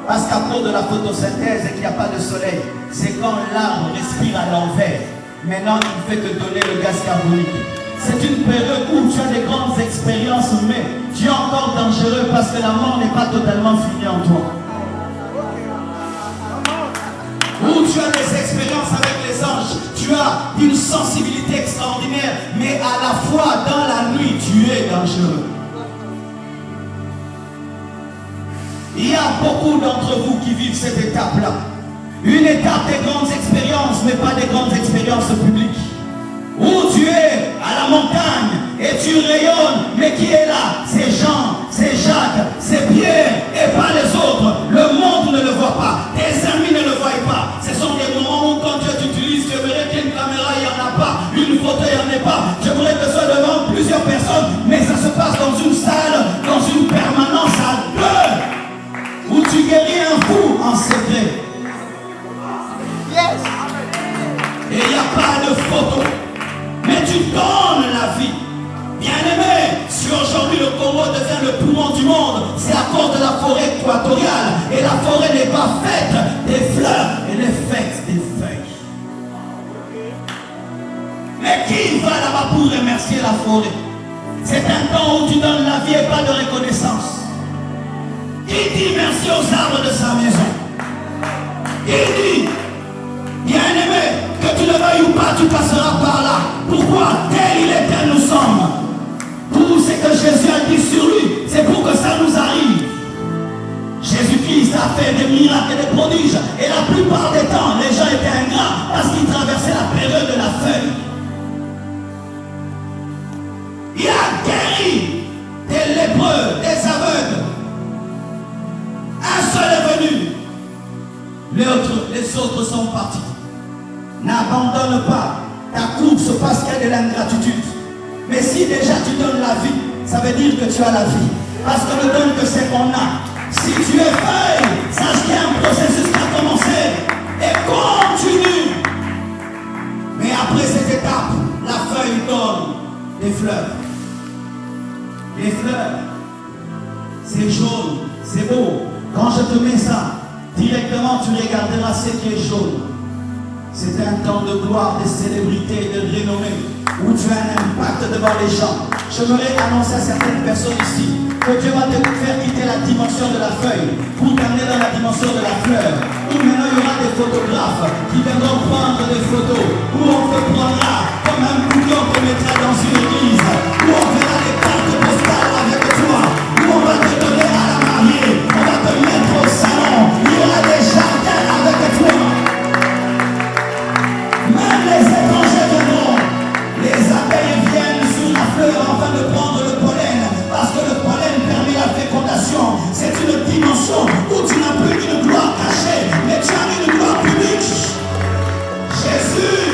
Parce qu'à cause de la photosynthèse et qu'il n'y a pas de soleil, c'est quand l'arbre respire à l'envers. Maintenant, il ne fait que donner le gaz carbonique. C'est une période où tu as des grandes expériences, mais tu es encore dangereux parce que la mort n'est pas totalement finie en toi. Où tu as des expériences avec les anges, tu as une sensibilité extraordinaire, mais à la fois dans la nuit, tu es dangereux. Il y a beaucoup d'entre vous qui vivent cette étape-là. Une étape des grandes expériences, mais pas des grandes expériences publiques. Où tu es à la montagne et tu rayonnes, mais qui est là? C'est Jean, c'est Jacques, c'est Pierre et pas les autres. Le monde ne le voit pas, tes amis ne le voient pas. Ce sont des moments où quand Dieu t'utilise, tu verrais qu'une caméra, il n'y en a pas, une photo, il n'y en a pas. Je voudrais que ce soit devant plusieurs personnes, mais ça se passe dans une salle, dans une permanence à deux, où tu guéris un fou en secret. Yes. Et il n'y a pas de photo. Mais tu donnes la vie. Bien-aimé, si aujourd'hui le Congo devient le poumon du monde, c'est à cause de la forêt équatoriale. Et la forêt n'est pas faite des fleurs, elle est faite des feuilles. Mais qui va là-bas pour remercier la forêt? C'est un temps où tu donnes la vie et pas de reconnaissance. Qui dit merci aux arbres de sa maison? Qui dit, bien-aimé, que tu le veuilles ou pas, tu passeras par là. Pourquoi? Tel il est, tel nous sommes. Tout ce que Jésus a dit sur lui, c'est pour que ça nous arrive. Jésus-Christ a fait des miracles et des prodiges. Et la plupart des temps, les gens étaient ingrats parce qu'ils traversaient la période de la feuille. Il a guéri des lépreux, des aveugles. Un seul est venu. Les autres sont partis. N'abandonne pas ta course parce qu'il y a de l'ingratitude. Mais si déjà tu donnes la vie, ça veut dire que tu as la vie. Parce que le don que c'est qu'on a. Si tu es feuille, sache qu'il y a un processus qui a commencé. Et continue. Mais après cette étape, la feuille donne des fleurs. Les fleurs, c'est jaune, c'est beau. Quand je te mets ça, directement tu regarderas ce qui est jaune. C'est un temps de gloire, de célébrité, de renommée, où tu as un impact devant les gens. J'aimerais annoncer à certaines personnes ici que Dieu va te faire quitter la dimension de la feuille pour t'amener dans la dimension de la fleur. Où maintenant il y aura des photographes qui viendront prendre des photos, où on te prendra comme un bouquet, on te mettra dans une église, où on verra des cartes postales avec toi, où on va te donner à la mariée, on va te mettre au salon, il y aura des jardins avec toi. Même les étrangers viendront. Les abeilles viennent sur la fleur afin de prendre le pollen. Parce que le pollen permet la fécondation. C'est une dimension où tu n'as plus une gloire cachée, mais tu as une gloire publique. Jésus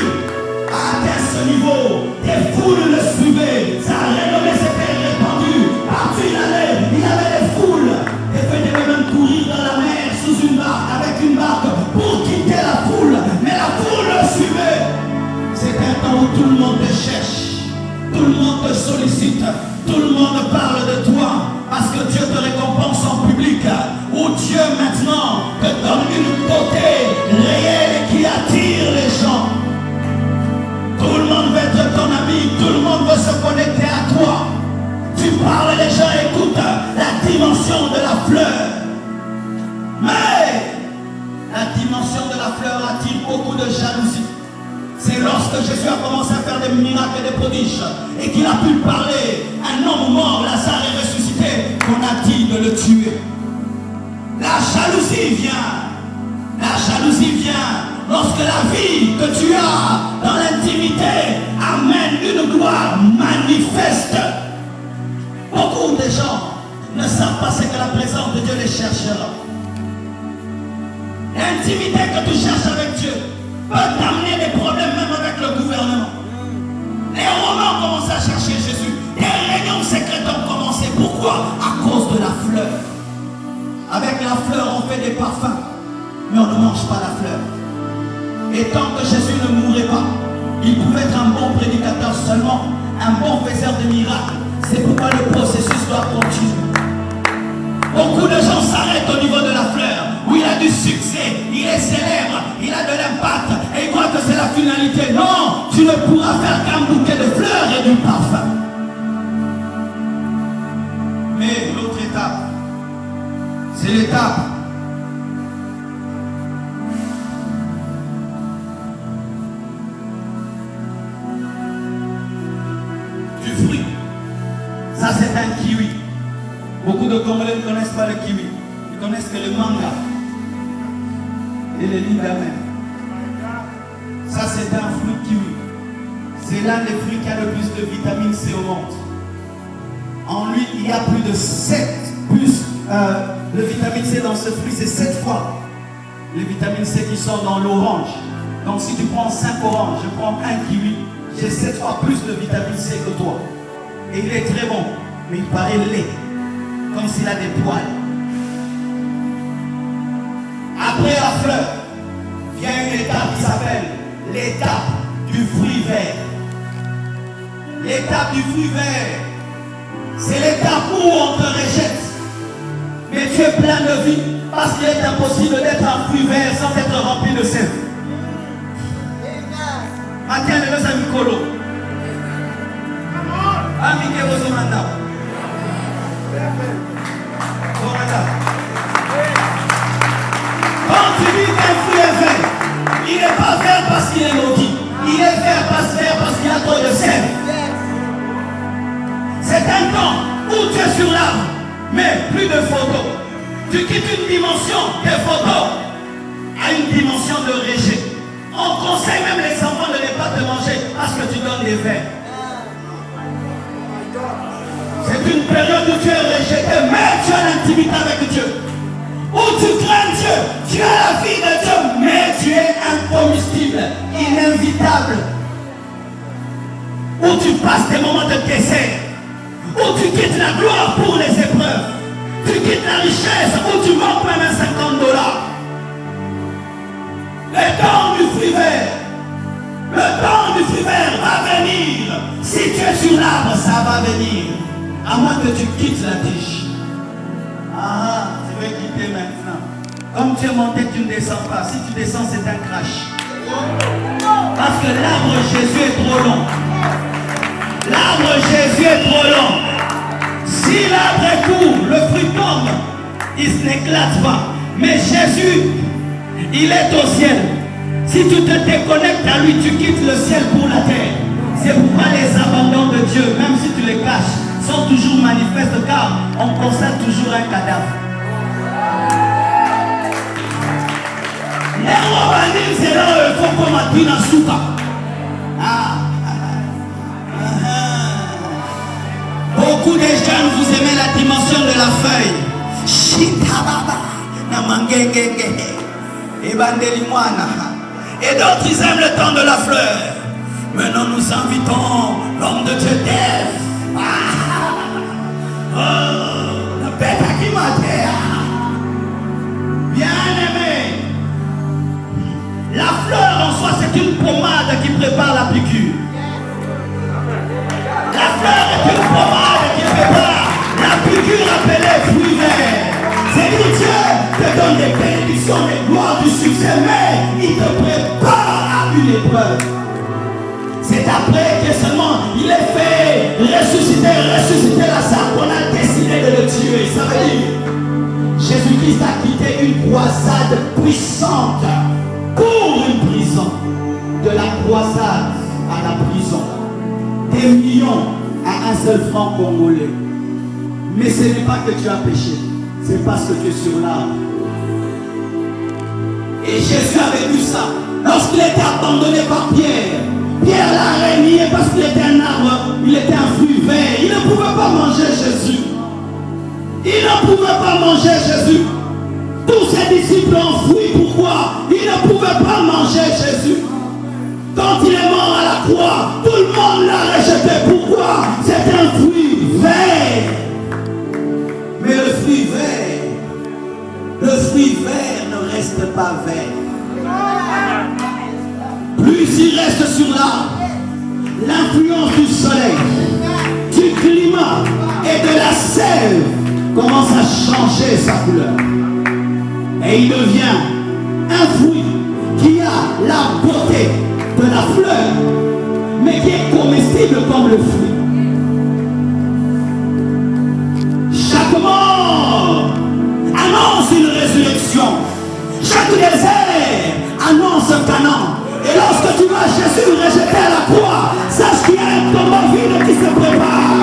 a atteint ce niveau. Des foules le suivaient. Sa renommée s'était répandue. Partout il allait, il avait des foules. Et venait même courir dans la mer sous une barque, avec une barque, pour quitter la foule. Mais la foule le suivait. C'est un temps où tout le monde te cherche, tout le monde te sollicite, tout le monde parle de toi, parce que Dieu te récompense en public, où Dieu maintenant te donne une beauté réelle qui attire les gens. Tout le monde veut être ton ami, tout le monde veut se connecter à toi. Tu parles, les gens écoutent la dimension de la fleur. Mais la dimension de la fleur attire beaucoup de jalousie. C'est lorsque Jésus a commencé à faire des miracles et des prodiges et qu'il a pu parler, un homme mort, Lazare est ressuscité, qu'on a dit de le tuer. La jalousie vient. La jalousie vient lorsque la vie que tu as dans l'intimité amène une gloire manifeste. Beaucoup de gens ne savent pas ce que la présence de Dieu les cherchera. L'intimité que tu cherches avec Dieu peut t'amener des problèmes même avec le gouvernement. Les Romains ont commencé à chercher Jésus. Des réunions secrètes ont commencé. Pourquoi? À cause de la fleur. Avec la fleur, on fait des parfums, mais on ne mange pas la fleur. Et tant que Jésus ne mourrait pas, il pouvait être un bon prédicateur seulement, un bon faiseur de miracles. C'est pourquoi le processus doit continuer. Beaucoup de gens s'arrêtent au niveau de la fleur, où il a du succès, il est célèbre, il a de l'impact, et il croit que c'est la finalité. Non, tu ne pourras faire qu'un bouquet de fleurs et du parfum. Mais l'autre étape, c'est l'étape du fruit. Ça, c'est un kiwi. Beaucoup de Congolais ne connaissent pas le kiwi. Ils connaissent que le manga et le ligamène. Ça, c'est un fruit kiwi. C'est l'un des fruits qui a le plus de vitamine C au monde. En lui, il y a plus de 7 plus le vitamine C dans ce fruit, c'est 7 fois le vitamine C qui sort dans l'orange. Donc si tu prends 5 oranges, je prends un kiwi, j'ai 7 fois plus de vitamine C que toi. Et il est très bon, mais il paraît laid, comme s'il a des poils. Après la fleur, vient une étape qui s'appelle l'étape du fruit vert. L'étape du fruit vert, C'est l'étape où on te rejette. Mais tu es plein de vie parce qu'il est impossible d'être un fruit vert sans être rempli de sève. Matin, le deux amis colo. Amike Bozomanda. Quand tu dis qu'un fruit est vert, il n'est pas vert parce qu'il est maudit. Il est vert parce qu'il y a trop de sève. C'est un temps où tu es sur l'arbre, mais plus de photos. Tu quittes une dimension des photos à une dimension de rejet. On conseille même les enfants de ne pas te manger parce que tu donnes des verres. C'est une période où tu es rejeté, mais tu as l'intimité avec Dieu. Où tu crains Dieu, tu as la vie de Dieu, mais tu es incombustible, inévitable. Où tu passes des moments de désert, où tu quittes la gloire pour les épreuves, tu quittes la richesse, où tu manques même $50. Le temps du fruit vert, le temps du fruit vert va venir. Si tu es sur l'arbre, ça va venir. À moins que tu quittes la tige. Ah, tu veux quitter maintenant. Comme tu es monté, tu ne descends pas. Si tu descends, c'est un crash. Parce que l'arbre Jésus est trop long. L'arbre Jésus est trop long. Si l'arbre est court, le fruit tombe, il n'éclate pas. Mais Jésus, il est au ciel. Si tu te déconnectes à lui, tu quittes le ciel pour la terre. C'est pourquoi les abandons de Dieu, même si tu les caches, sont toujours manifestes car on constate toujours un cadavre. Beaucoup de jeunes, vous aimez la dimension de la feuille. Et d'autres, ils aiment le temps de la fleur. Maintenant, nous invitons l'homme de Dieu. La bête qui m'a bien-aimé. La fleur en soi, c'est une pommade qui prépare la piqûre. La fleur est une pommade qui prépare la piqûre appelée fruit vert. C'est que Dieu te donne des bénédictions, des gloires, du succès, mais il te prépare à une épreuve. C'est après que seulement il est fait ressusciter la salle qu'on a décidé de le tuer. Ça veut dire Jésus-Christ a quitté une croisade puissante pour une prison. De la croisade à la prison. Des millions à un seul franc congolais. Mais ce n'est pas que tu as péché, c'est parce que tu es sur l'arbre. Et Jésus avait vu ça lorsqu'il était abandonné par Pierre. Pierre l'a renié parce qu'il était un arbre, il était un fruit vert. Il ne pouvait pas manger Jésus. Il ne pouvait pas manger Jésus. Tous ses disciples ont fui. Pourquoi? Ils ne pouvaient pas manger Jésus. Quand il est mort à la croix, tout le monde l'a rejeté. Pourquoi? C'est un fruit vert. Mais le fruit vert ne reste pas vert. Plus il reste sur l'arbre, l'influence du soleil, du climat et de la sève commence à changer sa couleur. Et il devient un fruit qui a la beauté de la fleur, mais qui est comestible comme le fruit. Chaque mort annonce une résurrection. Chaque désert annonce un Canaan. Et lorsque tu vois Jésus rejeté à la croix, sache qu'il y a un tombeau vide qui se prépare.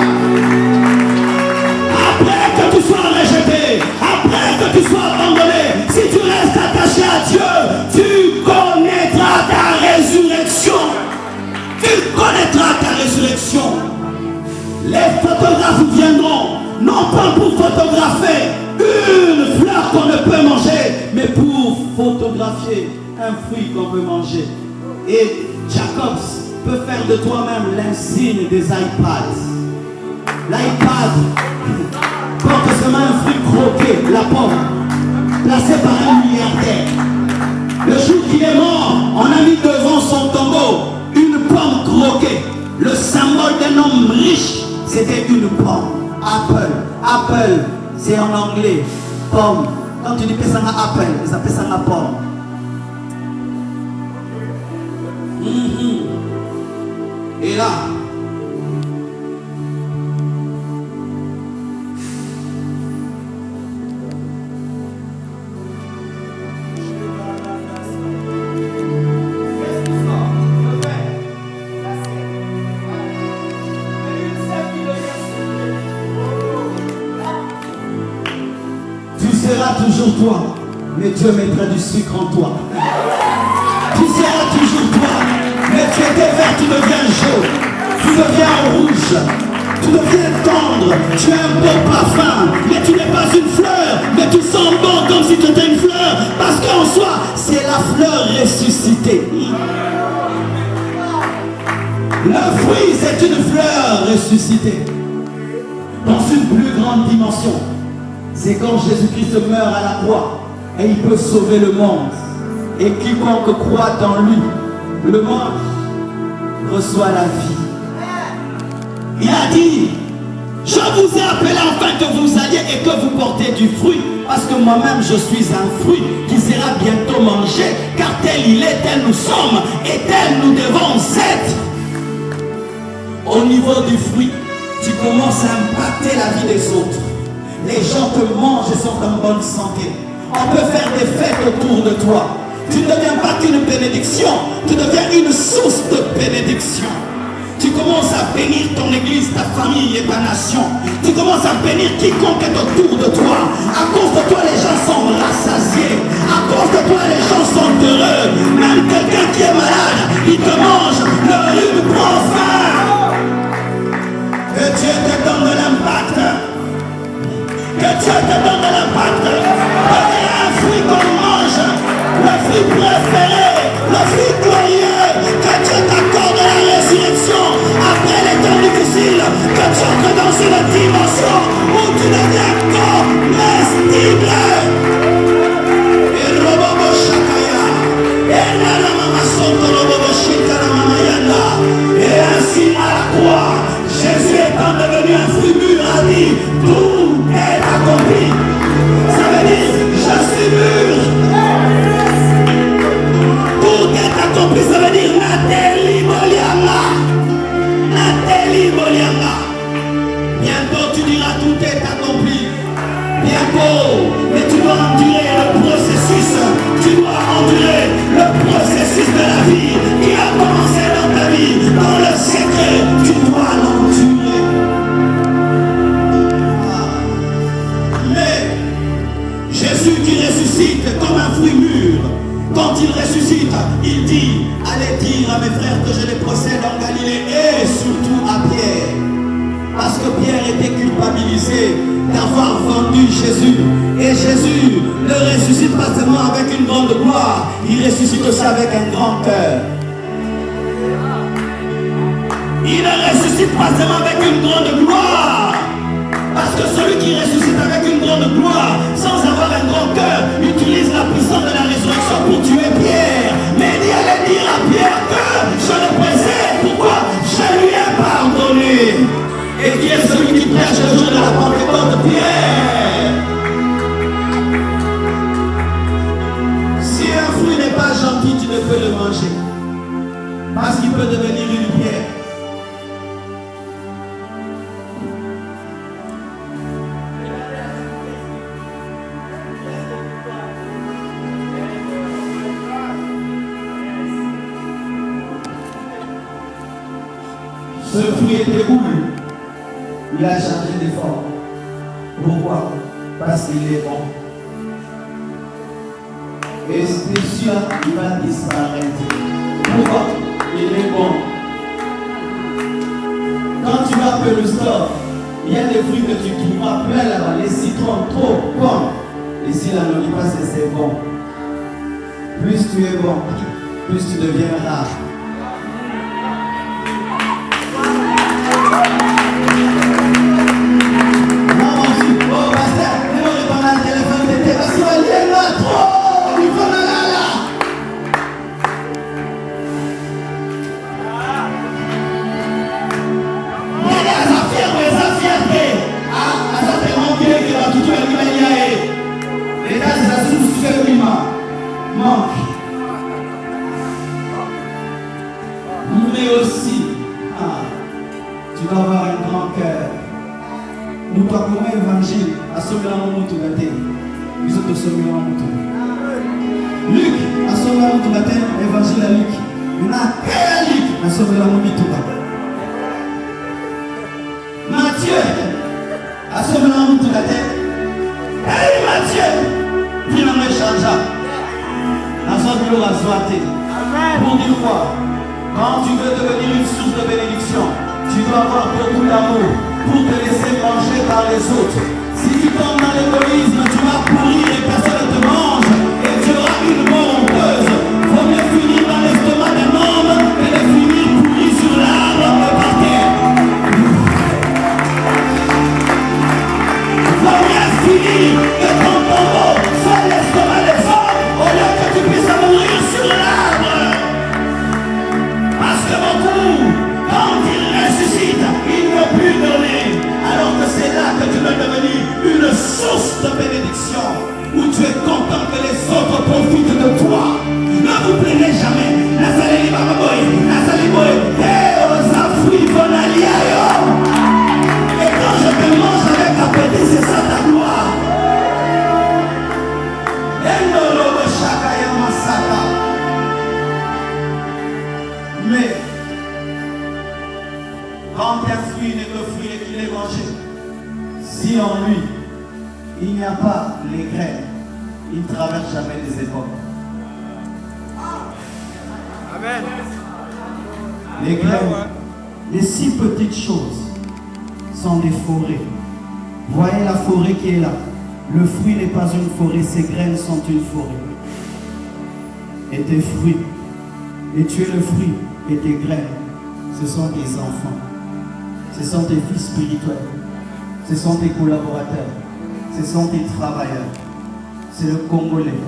Après que tu sois rejeté, après que tu sois abandonné, si tu restes attaché à Dieu, tu connaîtras ta résurrection. Tu connaîtras ta résurrection. Les photographes viendront, non pas pour photographier une fleur qu'on ne peut manger, mais pour photographier un fruit qu'on peut manger. Et Jacobs peut faire de toi-même l'insigne des iPads. L'iPad porte seulement un fruit croqué, la pomme, placé par un milliardaire. Le jour qu'il est mort, on a mis devant son tombeau une pomme croquée, le symbole d'un homme riche, c'était une pomme. Apple. Apple, c'est en anglais. Pomme. Quand tu dis que c'est un apple, ils appellent ça une pomme. Et là, toujours toi, mais Dieu mettra du sucre en toi. Tu seras toujours toi, mais tu étais vert, tu deviens jaune, tu deviens rouge, tu deviens tendre, tu es un beau parfum, mais tu n'es pas une fleur, mais tu sens bon comme si tu étais une fleur, parce qu'en soi, c'est la fleur ressuscitée. Le fruit, c'est une fleur ressuscitée, dans une plus grande dimension. C'est quand Jésus-Christ meurt à la croix et il peut sauver le monde. Et quiconque croit en lui, le monde reçoit la vie. Il a dit, je vous ai appelé afin que vous alliez et que vous portez du fruit. Parce que moi-même je suis un fruit qui sera bientôt mangé. Car tel il est, tel nous sommes et tel nous devons être. Au niveau du fruit, tu commences à impacter la vie des autres. Les gens te mangent et sont en bonne santé. On peut faire des fêtes autour de toi. Tu ne deviens pas qu'une bénédiction, tu deviens une source de bénédiction. Tu commences à bénir ton église, ta famille et ta nation. Tu commences à bénir quiconque est autour de toi. À cause de toi, les gens sont rassasiés. À cause de toi, les gens sont heureux. Même quelqu'un qui est malade, il te mange, le rhume prend fin. Que Dieu te donne de l'impact. Que Dieu te donne de l'impact. Deviens un fruit qu'on mange, le fruit préféré, le fruit glorieux. Que Dieu t'accorde la résurrection après les temps difficiles. Que tu entres dans une dimension où tu deviens comestible. Et Robobo Shakaya, et Nana Mama Soto Robobo Shikara Mama Yanda. Et ainsi à la croix, Jésus étant devenu un fruit mûr a dit, tout est accompli. Ça veut dire, je suis mûr. Tout est accompli, ça veut dire, Nathalie Bolianga. Nathalie Bolianga. Bientôt tu diras, tout est accompli. Bientôt, mais tu dois endurer le processus. Tu dois endurer le processus de la vie qui a commencé dans ta vie. Dans le secret, tu dois l'endurer. Mais Jésus qui ressuscite comme un fruit mûr, quand il ressuscite, il dit, allez dire à mes frères que je les procède en Galilée et surtout à Pierre. Parce que Pierre était culpabilisé d'avoir vendu Jésus. Et Jésus ne ressuscite pas seulement avec une grande gloire, il ressuscite aussi avec un grand cœur. Il ne ressuscite pas seulement avec une grande gloire. Parce que celui qui ressuscite avec une grande gloire, sans avoir un grand cœur, utilise la puissance de la résurrection pour tuer Pierre. Mais il allait dire à Pierre que je le précède. Pourquoi? Je lui ai pardonné. Et qui est celui qui prêche le jour de la Pentecôte? Pierre. Si un fruit n'est pas gentil, tu ne peux le manger. Parce qu'il peut devenir une pierre. Ce fruit était cool. Il a changé de forme. Pourquoi? Parce qu'il est bon. Et c'est sûr qu'il va disparaître. Pourquoi? Il est bon. Quand tu vas peu le store, il y a des fruits que tu trouveras plein là-bas. Les citrons trop bons. Et si la nourriture passe, c'est bon. Plus tu es bon, plus tu deviens rare. mon cœur. Nous t'avons comme évangile à sauver la monde tout gâté. Nous autres sauver la monde tout. Luc a sauvé la monde tout gâté. Évangile à Luc. Nous avons quel Luc a sauvé la monde tout gâté. Matthieu a sauvé la monde tout gâté. Hey Matthieu, finalement changea. La sauvé la joie. Pour dire quoi? Quand tu veux devenir une source de bénédiction, tu dois avoir beaucoup d'amour pour te laisser manger par les autres. Si tu tombes dans l'égoïsme, tu vas pourrir et personne ne te mange et tu auras une mort honteuse. Vaut mieux finir dans l'estomac d'un homme que de finir pourri sur l'arbre et par terre. Vaut mieux finir que ton tombeau soit l'estomac des hommes au lieu que tu puisses mourir sur l'arbre. Parce que beaucoup, quand il ressuscite, il ne peut plus donner. Alors que c'est là que tu veux devenir une source de bénédiction, où tu es content que les autres profitent de toi. Ne vous plaignez jamais. Et quand je te mange avec appétit, c'est ça ta gloire. Mais quand un fruit n'est que fruit et qu'il est mangé, si en lui il n'y a pas les graines, il ne traverse jamais les époques. Amen. Les graines, les si petites choses sont des forêts. Voyez la forêt qui est là. Le fruit n'est pas une forêt, ses graines sont une forêt. Et tes fruits, et tu es le fruit, et tes graines, ce sont tes enfants. Ce sont tes fils spirituels. Ce sont tes collaborateurs. Ce sont tes travailleurs. C'est le Congolais.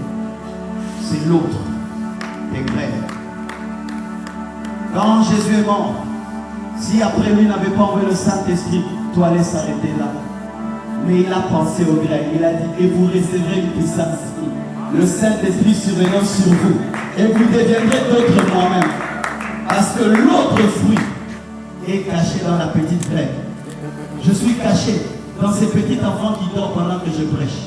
C'est l'autre. Tes graines. Quand Jésus est mort, si après lui n'avait pas envoyé le Saint-Esprit, toi allais s'arrêter là. Mais il a pensé aux graines. Il a dit, et vous recevrez une puissance. Le Saint-Esprit survenant sur vous. Et vous deviendrez d'autres moi-même. Parce que l'autre fruit est caché dans la petite graine. Je suis caché dans ces petits enfants qui dorment pendant que je prêche.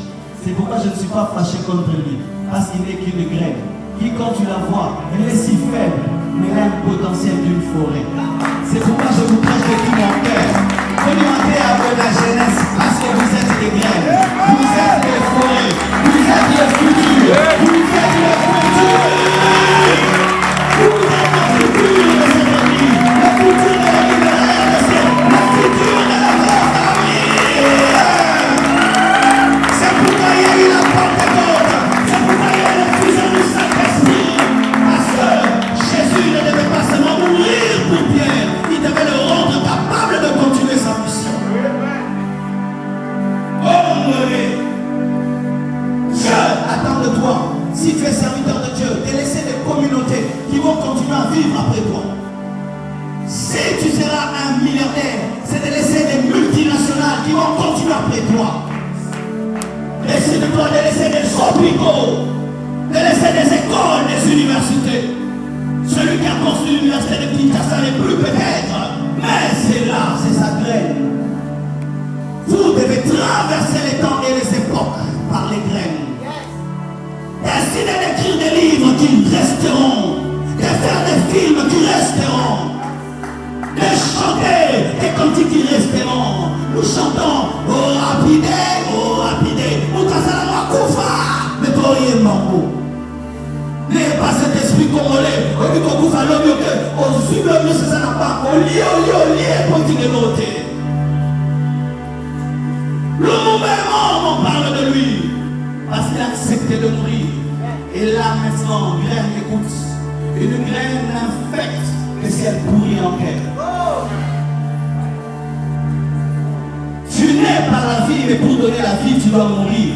C'est pourquoi je ne suis pas fâché contre lui. Parce qu'il n'est qu'une graine. Qui, quand tu la vois, elle est si faible, mais elle a un potentiel d'une forêt. C'est pourquoi je vous prêche de tout mon cœur. Demandez à vous la jeunesse, parce que vous êtes des graines. Vous êtes des forêts. Vous êtes le futur. Vous êtes le futur. Vous êtes le futur de cette famille. Le futur de la libération. Le futur de la mort. C'est pourquoi il y a eu la Pentecôte. C'est pourquoi il y a eu le fusion du Saint-Esprit. Parce que Jésus ne devait pas seulement mourir pour Pierre. Il devait le rendre capable de continuer sa mission. Oh mon Dieu. Dieu attend de toi. Si tu es serviteur de Dieu, de laisser des communautés qui vont continuer à vivre après toi. Si tu seras un milliardaire, c'est de laisser des multinationales qui vont continuer après toi. Laissez de toi de laisser des hôpitaux, de laisser des écoles, des universités. Celui qui a construit l'université de Kinshasa n'est plus peut-être, mais c'est là, c'est sa graine. Vous devez traverser les temps et les époques par les graines. Décidez d'écrire des livres qui resteront, de faire des films qui resteront, de chanter des cantiques qui resteront. Nous chantons oh rapide, Moutasalama Koufa, mais toi il est mambo. N'ayez pas cet esprit congolais, au Koufa l'homme au suivre le mieux c'est ça n'a pas, au lié, continue noter. Le mouvement, on parle de lui, parce qu'il a accepté de mourir. Et là maintenant, graine écoute, une graine infecte que si elle pourrit en terre. Tu nais par la vie, mais pour donner la vie, tu dois mourir.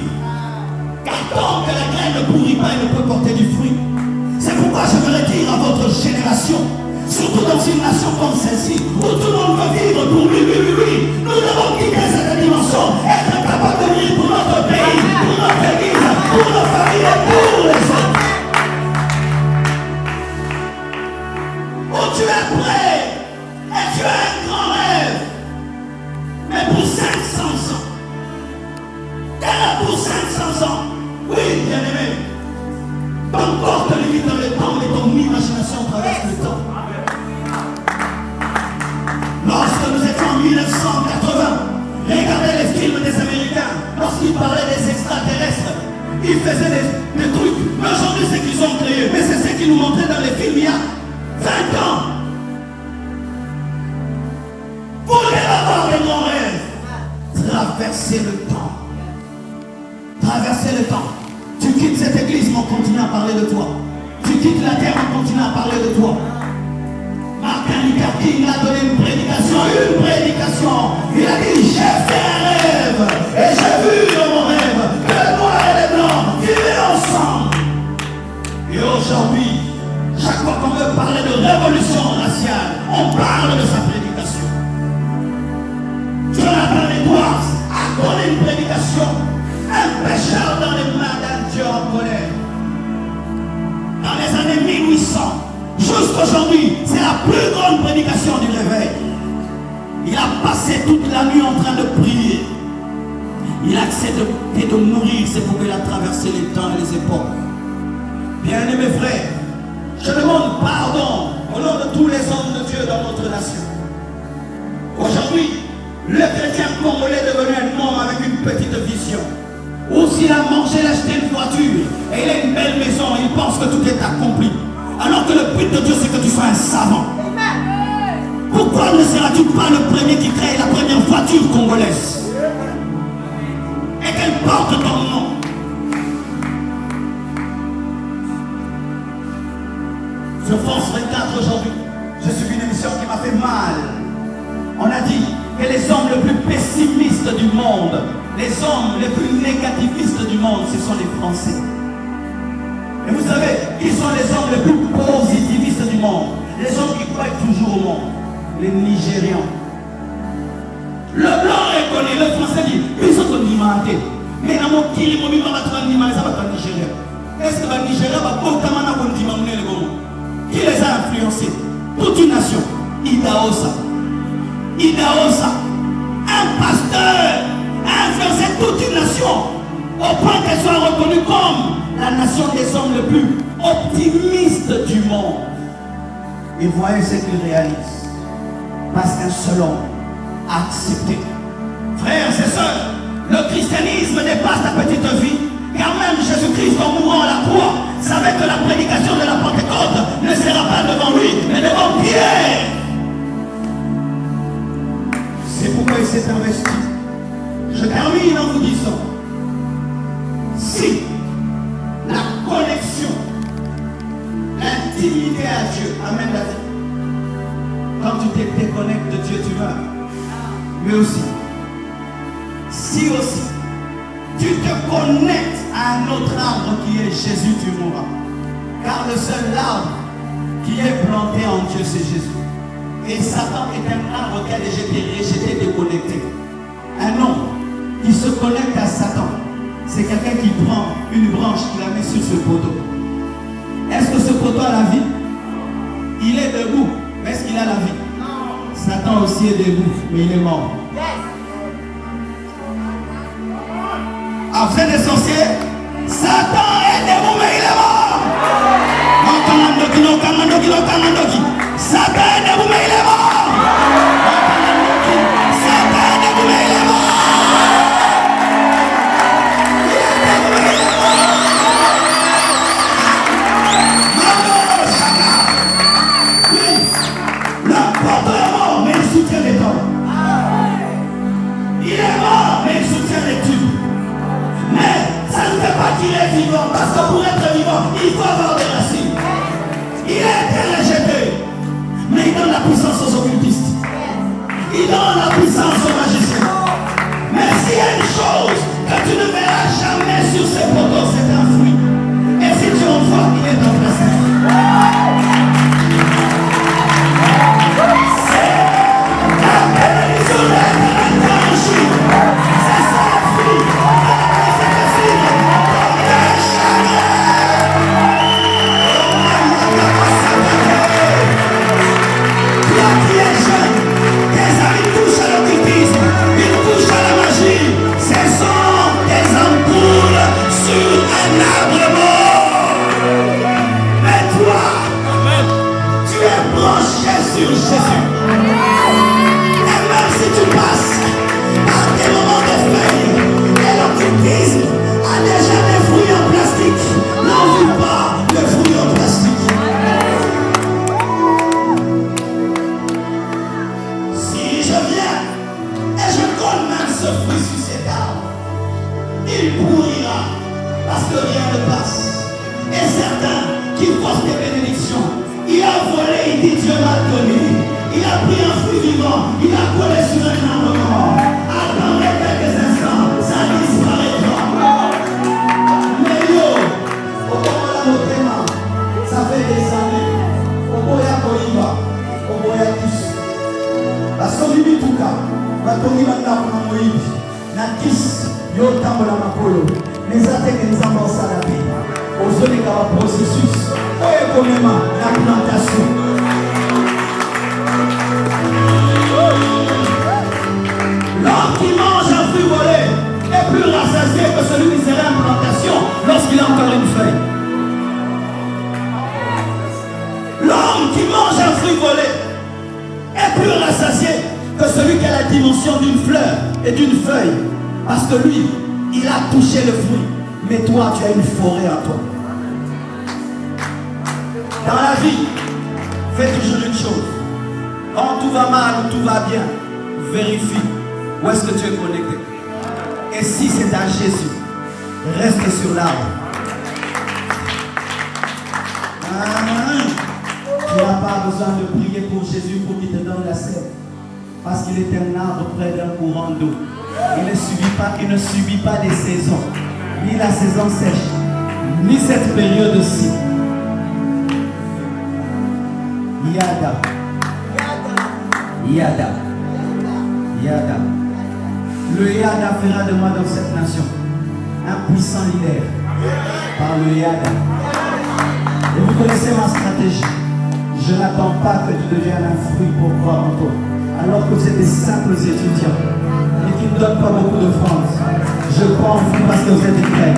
Car tant que la graine ne pourrit pas, elle ne peut porter du fruit. C'est pourquoi je voudrais dire à votre génération, surtout dans une nation comme celle-ci, où tout le monde veut vivre pour lui. Nous devons quitter cette dimension, être capable de vivre pour notre pays, pour notre église, pour nos familles et pour les autres. Oh, tu es prêt et tu as un grand rêve. ans. Terre pour 500 ans. Oui, bien-aimé. Ton corps te limite dans le temps, mais ton imagination traverse le temps. Lorsque nous étions en 1980, regardez les films des Américains, lorsqu'ils parlaient des extraterrestres, ils faisaient des trucs. Mais aujourd'hui, c'est qu'ils ont créé. Mais c'est ce qu'ils nous montraient dans les films il y a 20 ans. Vous voulez avoir des grands rêves. Traverser le temps. Traverser le temps. Tu quittes cette église, mais on continue à parler de toi. Tu quittes la terre, on continue à parler de toi. Martin Luther King a donné une prédication. Il a dit, j'ai fait un rêve. Et j'ai vu dans mon rêve que les noirs et les blancs vivaient ensemble. Et aujourd'hui, chaque fois qu'on veut parler de révolution raciale, on parle de sa prédication. Jonathan Edwards a donné une prédication. Un pécheur dans les mains d'un Dieu en colère. Dans les années 1800, jusqu'aujourd'hui, c'est la plus grande prédication du réveil. Il a passé toute la nuit en train de prier. Il a accepté de mourir, c'est pourquoi il a traversé les temps et les époques. Bien-aimés frères, je demande pardon au nom de tous les hommes de Dieu dans notre nation. Aujourd'hui, le chrétien congolais est devenu un homme avec une petite vision. Ou s'il a mangé, il a acheté une voiture et il a une belle maison, il pense que tout est accompli. Alors que le but de Dieu, c'est que tu sois un savant. Pourquoi ne seras-tu pas le premier qui crée la première voiture congolaise et qu'elle porte ton nom? Sur France 24 aujourd'hui, je suis une émission qui m'a fait mal. On a dit que les hommes les plus pessimistes du monde, les hommes les plus négativistes du monde, ce sont les Français. Et vous savez, ils sont les hommes les plus positivistes du monde. Les hommes qui croient toujours au monde. Les Nigérians. Le blanc est connu, le français dit, ils sont alimentés. Mais dans mon kiri, mon mima va être animé, ça va être Nigérien. Est-ce que le Nigeria va pas comment on dit m'amener les gommes? Qui les a influencés? Toute une nation. Idaosa. Un pasteur a influencé toute une nation au point qu'elle soit reconnue comme la nation des hommes les plus optimistes du monde. Et voyez ce qu'ils réalisent. Parce qu'un seul homme a accepté. Frères et sœurs, le christianisme dépasse ta petite vie. Car même Jésus-Christ, en mourant à la croix, savait que la prédication de la Pentecôte ne sera pas devant lui, mais devant Pierre. C'est pourquoi il s'est investi. Je termine en vous disant, si la connexion, l'intimité à Dieu amène la vie, quand tu te déconnectes de Dieu, tu meurs. Mais aussi, si aussi, tu te connectes à un autre arbre qui est Jésus, tu mourras. Car le seul arbre qui est planté en Dieu, c'est Jésus. Et Satan est un arbre qui a déjà été rejeté, déconnecté. Un homme qui se connecte à Satan, c'est quelqu'un qui prend une branche, qui la met sur ce poteau. Est-ce que ce poteau a la vie? Il est debout, mais est-ce qu'il a la vie? Satan aussi est debout, mais il est mort. Après des sorciers, Satan est debout, mais il est mort. Satan est debout, mais il est mort. Satan est debout, mais il est mort. L'apôtre est mort, mais il soutient les hommes. Il est mort, mais il soutient les tubes. Mais ça ne fait pas qu'il est vivant, parce que pour être vivant, il faut avoir des racines. Il a été rejeté, mais il donne la puissance aux occultistes. Il donne la puissance aux magiciens. Mais s'il y a une chose que tu ne verras jamais sur ces poteaux, c'est un fruit. Et si tu en vois, il est dans le sein. C'est la bénédiction d'être étanché. C'est ça le fruit. Toi qui es jeune, tes amis touchent à l'occultisme, ils touchent à la magie. L'homme qui mange un fruit volé est plus rassasié que celui qui serait en plantation lorsqu'il a encore une feuille. L'homme qui mange un fruit volé est plus rassasié que celui qui a la dimension d'une fleur et d'une feuille. Parce que lui, il a touché le fruit. Mais toi, tu as une forêt en toi. Dans la vie, fais toujours une chose. Quand tout va mal ou tout va bien, vérifie où est-ce que tu es connecté. Et si c'est à Jésus, reste sur l'arbre. Tu n'as pas besoin de prier pour Jésus pour qu'il te donne la sève. Parce qu'il est un arbre près d'un courant d'eau. Il ne subit pas les saisons. Ni la saison sèche, ni cette période-ci. Yada. Le Yada fera de moi dans cette nation un puissant leader. Par le Yada. Et vous connaissez ma stratégie. Je n'attends pas que tu deviennes un fruit pour croire en toi. Alors que vous êtes des simples étudiants et qui ne donnent pas beaucoup de France. Je crois en vous parce que vous êtes des frères.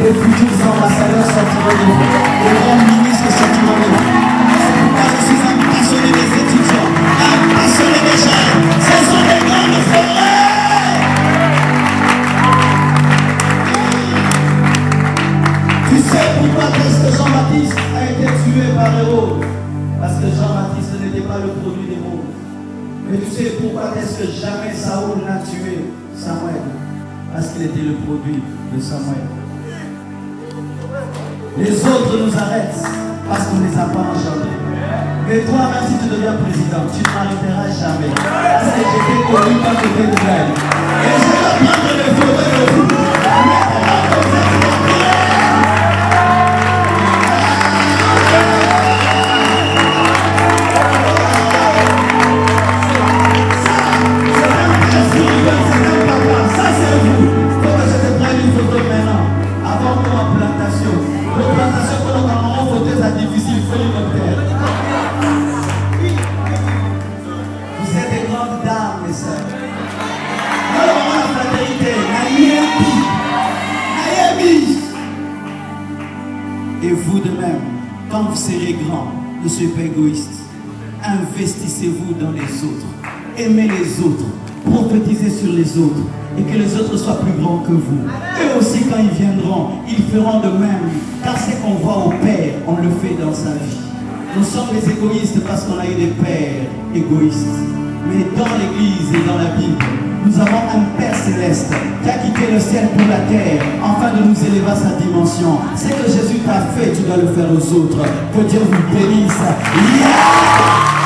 Les futurs ambassadeurs sortiront de vous. Les grands ministres sortiront de vous. C'est pourquoi je suis un passionné des étudiants, un passionné des jeunes. Ce sont des grandes forêts. Tu sais pourquoi est-ce que Jean-Baptiste a été tué par Hérode? Parce que Jean-Baptiste n'était pas le produit des mots. Mais tu sais pourquoi est-ce que jamais Saoul n'a tué Samuel? Parce qu'il était le produit de Samuel. Les autres nous arrêtent parce qu'on ne les a pas engendrés. Mais toi, même si tu deviens président, tu ne m'arrêteras jamais. Parce que j'étais connu quand j'étais de l'aide. Et je vais prendre les photos de vous. Maintenant que vous êtes rentrés. Ça c'est vous. Faut que je te prenne une photo maintenant. Avant pour ma plantation. Pour plantation, pour le moment, photo, ça difficile. Il faut l'hélicoptère. Vous êtes des grandes dames, mes sœurs. Alors, on a la fraternité. Naïmi. Et vous de même, quand vous serez grand, ne soyez pas égoïste. Investissez-vous dans les autres. Aimez les autres. Prophétisez sur les autres. Et que les autres soient plus grands que vous. Eux aussi, quand ils viendront, ils feront de même. Car ce qu'on voit au Père, on le fait dans sa vie. Nous sommes les égoïstes parce qu'on a eu des pères égoïstes. Mais dans l'Église et dans la Bible, nous avons un Père céleste qui a quitté le ciel pour la terre afin de nous élever à sa dimension. Ce que Jésus t'a fait, tu dois le faire aux autres. Que Dieu vous bénisse. Yeah!